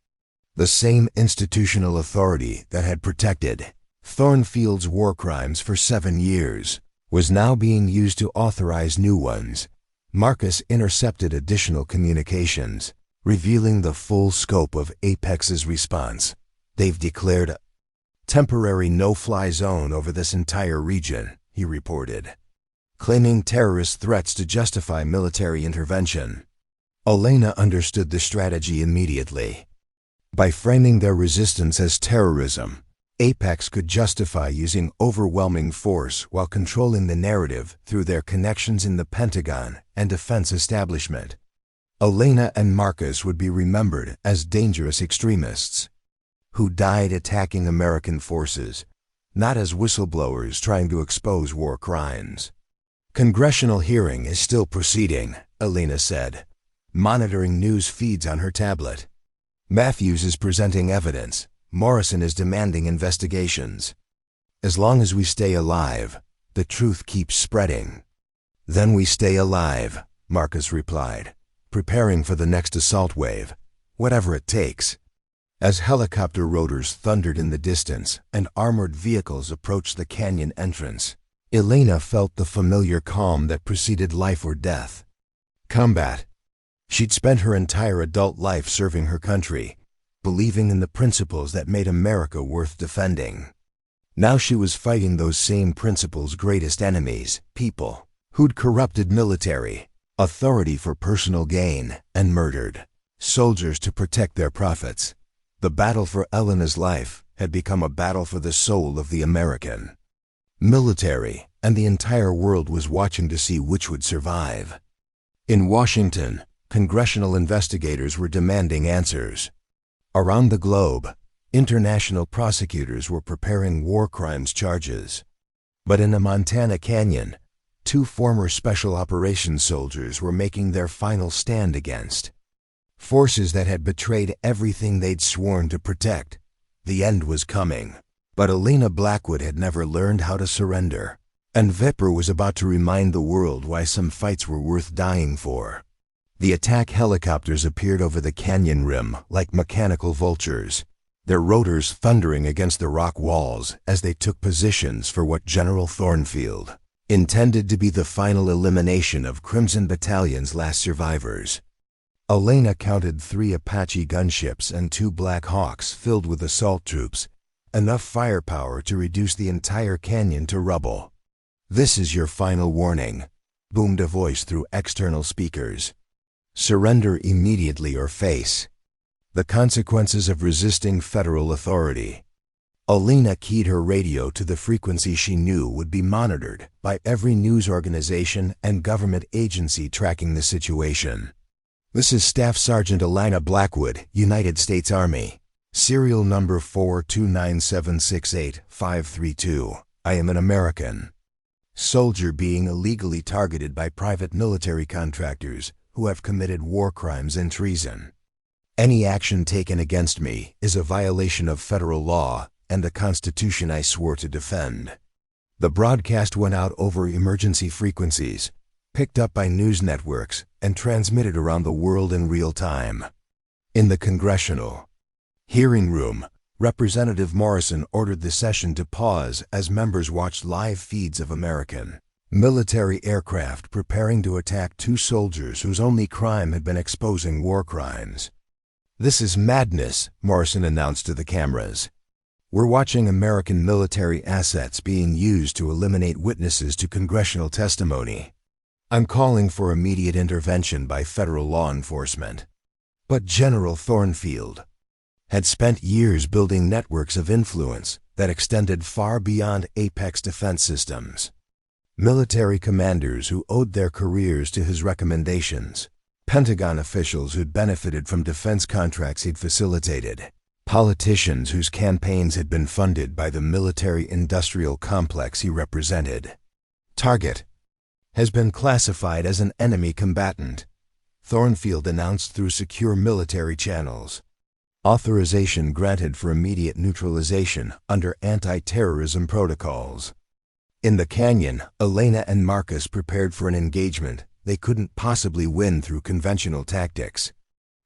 The same institutional authority that had protected Thornfield's war crimes for 7 years was now being used to authorize new ones. Marcus intercepted additional communications, revealing the full scope of Apex's response. "They've declared a temporary no-fly zone over this entire region," he reported, claiming terrorist threats to justify military intervention. Elena understood the strategy immediately. By framing their resistance as terrorism, Apex could justify using overwhelming force while controlling the narrative through their connections in the Pentagon and defense establishment. Elena and Marcus would be remembered as dangerous extremists who died attacking American forces, not as whistleblowers trying to expose war crimes. "Congressional hearing is still proceeding," Elena said, monitoring news feeds on her tablet. Matthews is presenting evidence. Morrison is demanding investigations. As long as we stay alive, the truth keeps spreading. Then we stay alive, Marcus replied, preparing for the next assault wave, whatever it takes. As helicopter rotors thundered in the distance and armored vehicles approached the canyon entrance, Elena felt the familiar calm that preceded life or death. Combat. She'd spent her entire adult life serving her country, believing in the principles that made America worth defending. Now she was fighting those same principles' greatest enemies, people who'd corrupted military, authority for personal gain, and murdered soldiers to protect their profits. The battle for Elena's life had become a battle for the soul of the American military, and the entire world was watching to see which would survive. In Washington, congressional investigators were demanding answers. Around the globe, international prosecutors were preparing war crimes charges. But in the Montana Canyon, 2 former Special Operations soldiers were making their final stand against forces that had betrayed everything they'd sworn to protect. The end was coming. But Elena Blackwood had never learned how to surrender, and Vipper was about to remind the world why some fights were worth dying for. The attack helicopters appeared over the canyon rim like mechanical vultures, their rotors thundering against the rock walls as they took positions for what General Thornfield intended to be the final elimination of Crimson Battalion's last survivors. Elena counted 3 Apache gunships and 2 Black Hawks filled with assault troops, enough firepower to reduce the entire canyon to rubble. "This is your final warning," boomed a voice through external speakers. "Surrender immediately or face the consequences of resisting federal authority." Elena keyed her radio to the frequency she knew would be monitored by every news organization and government agency tracking the situation. "This is Staff Sergeant Elena Blackwood, United States Army. Serial number 429768532. I am an American soldier being illegally targeted by private military contractors who have committed war crimes and treason. Any action taken against me is a violation of federal law and the Constitution I swore to defend." The broadcast went out over emergency frequencies, picked up by news networks, and transmitted around the world in real time. In the congressional hearing room, Representative Morrison ordered the session to pause as members watched live feeds of American military aircraft preparing to attack 2 soldiers whose only crime had been exposing war crimes. "This is madness," Morrison announced to the cameras. "We're watching American military assets being used to eliminate witnesses to congressional testimony. I'm calling for immediate intervention by federal law enforcement." But General Thornfield had spent years building networks of influence that extended far beyond apex defense systems. Military commanders who owed their careers to his recommendations, Pentagon officials who'd benefited from defense contracts he'd facilitated, politicians whose campaigns had been funded by the military-industrial complex he represented. "Target has been classified as an enemy combatant," Thornfield announced through secure military channels. Authorization granted for immediate neutralization under anti-terrorism protocols. In the canyon, Elena and Marcus prepared for an engagement they couldn't possibly win through conventional tactics.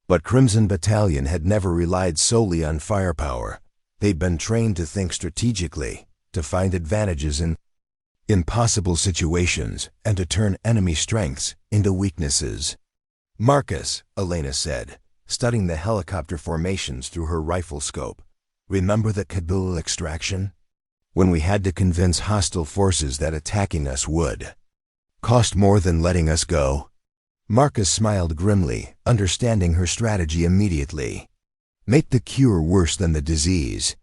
But Crimson Battalion had never relied solely on firepower. They'd been trained to think strategically, to find advantages in impossible situations, and to turn enemy strengths into weaknesses. "Marcus," Elena said, studying the helicopter formations through her rifle scope, "remember the Kabul extraction? When we had to convince hostile forces that attacking us would cost more than letting us go?" Marcus smiled grimly, understanding her strategy immediately. "Make the cure worse than the disease."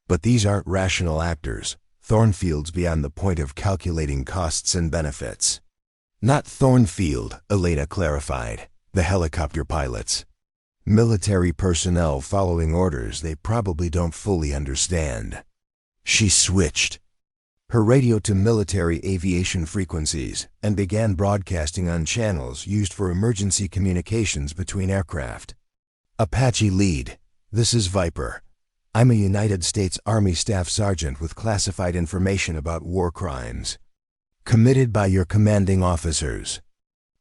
But these aren't rational actors. Thornfield's beyond the point of calculating costs and benefits. "Not Thornfield," Elena clarified. "The helicopter pilots. Military personnel following orders they probably don't fully understand." She switched her radio to military aviation frequencies and began broadcasting on channels used for emergency communications between aircraft. Apache lead, this is Viper. I'm a United States Army Staff Sergeant with classified information about war crimes committed by your commanding officers.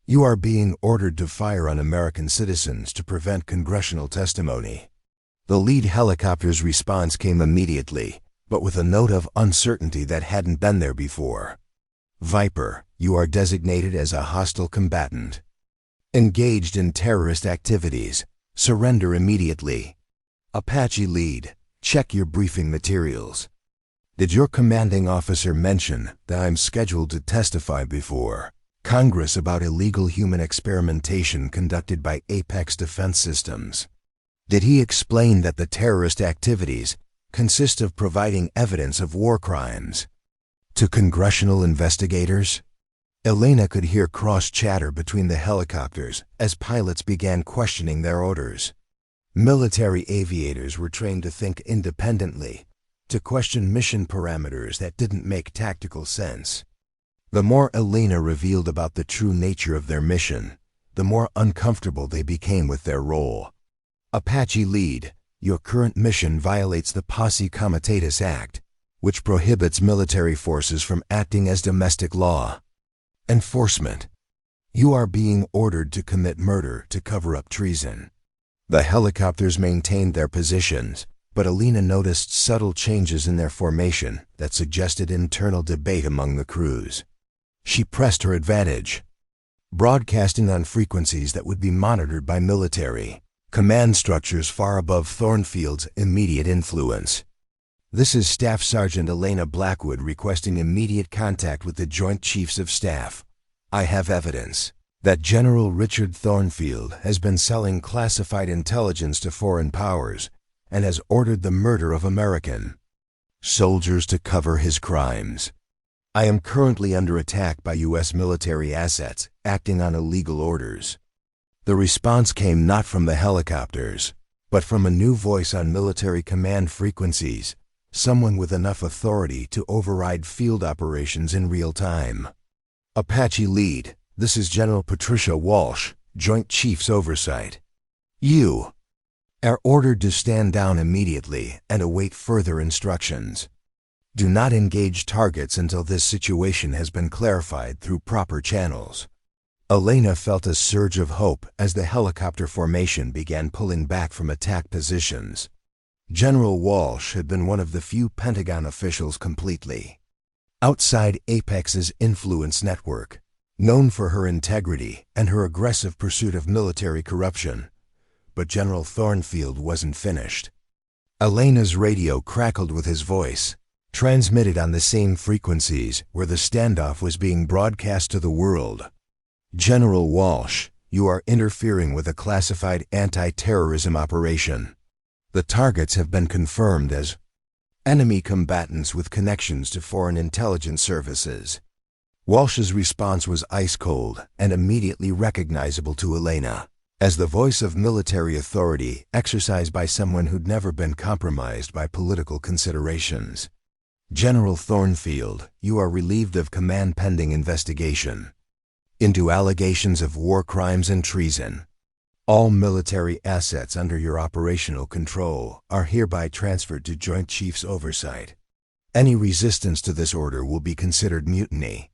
You are being ordered to fire on American citizens to prevent congressional testimony. The lead helicopter's response came immediately, but with a note of uncertainty that hadn't been there before. Viper, you are designated as a hostile combatant. Engaged in terrorist activities. Surrender immediately. Apache lead, check your briefing materials. Did your commanding officer mention that I'm scheduled to testify before Congress about illegal human experimentation conducted by Apex Defense Systems? Did he explain that the terrorist activities consist of providing evidence of war crimes to congressional investigators? Elena could hear cross-chatter between the helicopters as pilots began questioning their orders. Military aviators were trained to think independently, to question mission parameters that didn't make tactical sense. The more Elena revealed about the true nature of their mission, the more uncomfortable they became with their role. Apache lead, your current mission violates the Posse Comitatus Act, which prohibits military forces from acting as domestic law enforcement. You are being ordered to commit murder to cover up treason. The helicopters maintained their positions, but Elena noticed subtle changes in their formation that suggested internal debate among the crews. She pressed her advantage, broadcasting on frequencies that would be monitored by military command structures far above Thornfield's immediate influence. This is Staff Sergeant Elena Blackwood requesting immediate contact with the Joint Chiefs of Staff. I have evidence that General Richard Thornfield has been selling classified intelligence to foreign powers and has ordered the murder of American soldiers to cover his crimes. I am currently under attack by U.S. military assets acting on illegal orders. The response came not from the helicopters, but from a new voice on military command frequencies, someone with enough authority to override field operations in real time. Apache lead, this is General Patricia Walsh, Joint Chiefs Oversight. You are ordered to stand down immediately and await further instructions. Do not engage targets until this situation has been clarified through proper channels. Elena felt a surge of hope as the helicopter formation began pulling back from attack positions. General Walsh had been one of the few Pentagon officials completely outside Apex's influence network, known for her integrity and her aggressive pursuit of military corruption. But General Thornfield wasn't finished. Elena's radio crackled with his voice, transmitted on the same frequencies where the standoff was being broadcast to the world. General Walsh, you are interfering with a classified anti-terrorism operation. The targets have been confirmed as enemy combatants with connections to foreign intelligence services. Walsh's response was ice-cold and immediately recognizable to Elena as the voice of military authority exercised by someone who'd never been compromised by political considerations. General Thornfield, you are relieved of command pending investigation into allegations of war crimes and treason. All military assets under your operational control are hereby transferred to Joint Chiefs Oversight. Any resistance to this order will be considered mutiny.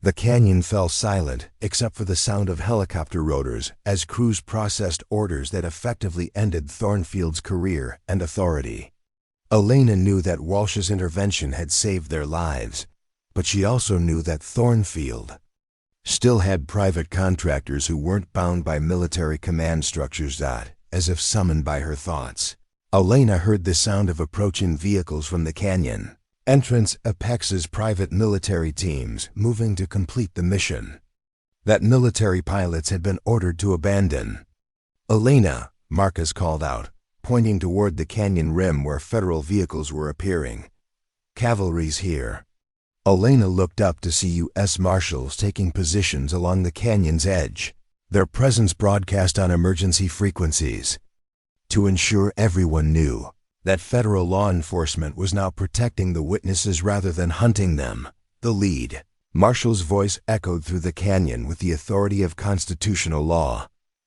The canyon fell silent except for the sound of helicopter rotors as crews processed orders that effectively ended Thornfield's career and authority. Elena knew that Walsh's intervention had saved their lives, but she also knew that Thornfield still had private contractors who weren't bound by military command structures. As if summoned by her thoughts, Elena heard the sound of approaching vehicles from the canyon. Entrance Apex's private military teams moving to complete the mission that military pilots had been ordered to abandon. Elena, Marcus called out, pointing toward the canyon rim where federal vehicles were appearing. Cavalry's here. Elena looked up to see U.S. Marshals taking positions along the canyon's edge, their presence broadcast on emergency frequencies. To ensure everyone knew, that federal law enforcement was now protecting the witnesses rather than hunting them. The lead marshal's voice echoed through the canyon with the authority of constitutional law.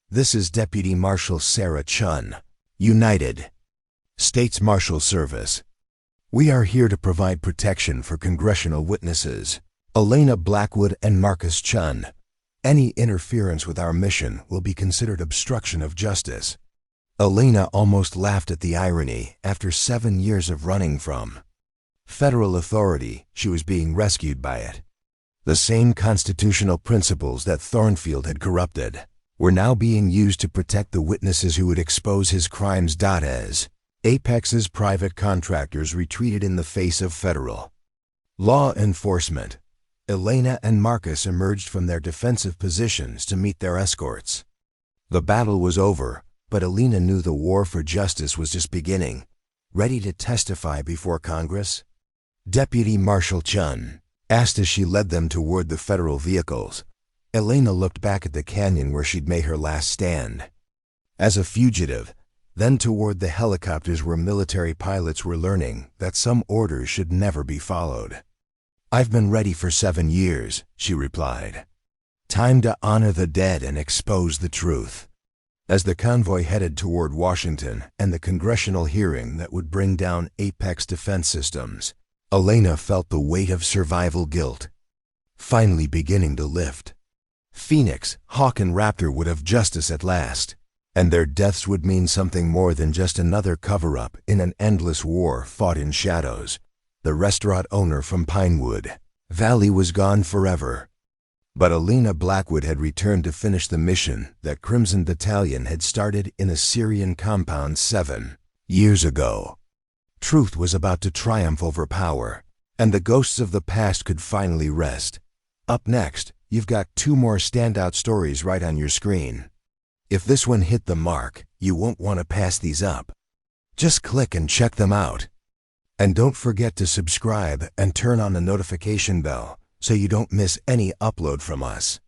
"This is Deputy Marshal Sarah Chun, United States Marshal Service. We are here to provide protection for congressional witnesses, Elena Blackwood and Marcus Chun. Any interference with our mission will be considered obstruction of justice." Elena almost laughed at the irony. After 7 years of running from federal authority, she was being rescued by it. The same constitutional principles that Thornfield had corrupted were now being used to protect the witnesses who would expose his crimes. As Apex's private contractors retreated in the face of federal law enforcement, Elena and Marcus emerged from their defensive positions to meet their escorts. The battle was over, but Elena knew the war for justice was just beginning. Ready to testify before Congress? Deputy Marshal Chun asked as she led them toward the federal vehicles. Elena looked back at the canyon where she'd made her last stand as a fugitive, then toward the helicopters where military pilots were learning that some orders should never be followed. "I've been ready for 7 years," she replied. "Time to honor the dead and expose the truth." As the convoy headed toward Washington and the congressional hearing that would bring down Apex Defense Systems, Elena felt the weight of survival guilt finally beginning to lift. Phoenix, Hawk, and Raptor would have justice at last, and their deaths would mean something more than just another cover-up in an endless war fought in shadows. The restaurant owner from Pinewood Valley was gone forever. But Elena Blackwood had returned to finish the mission that Crimson Battalion had started in a Syrian compound 7 years ago. Truth was about to triumph over power, and the ghosts of the past could finally rest. Up next, you've got 2 more standout stories right on your screen. If this one hit the mark, you won't want to pass these up. Just click and check them out. And don't forget to subscribe and turn on the notification bell so you don't miss any upload from us.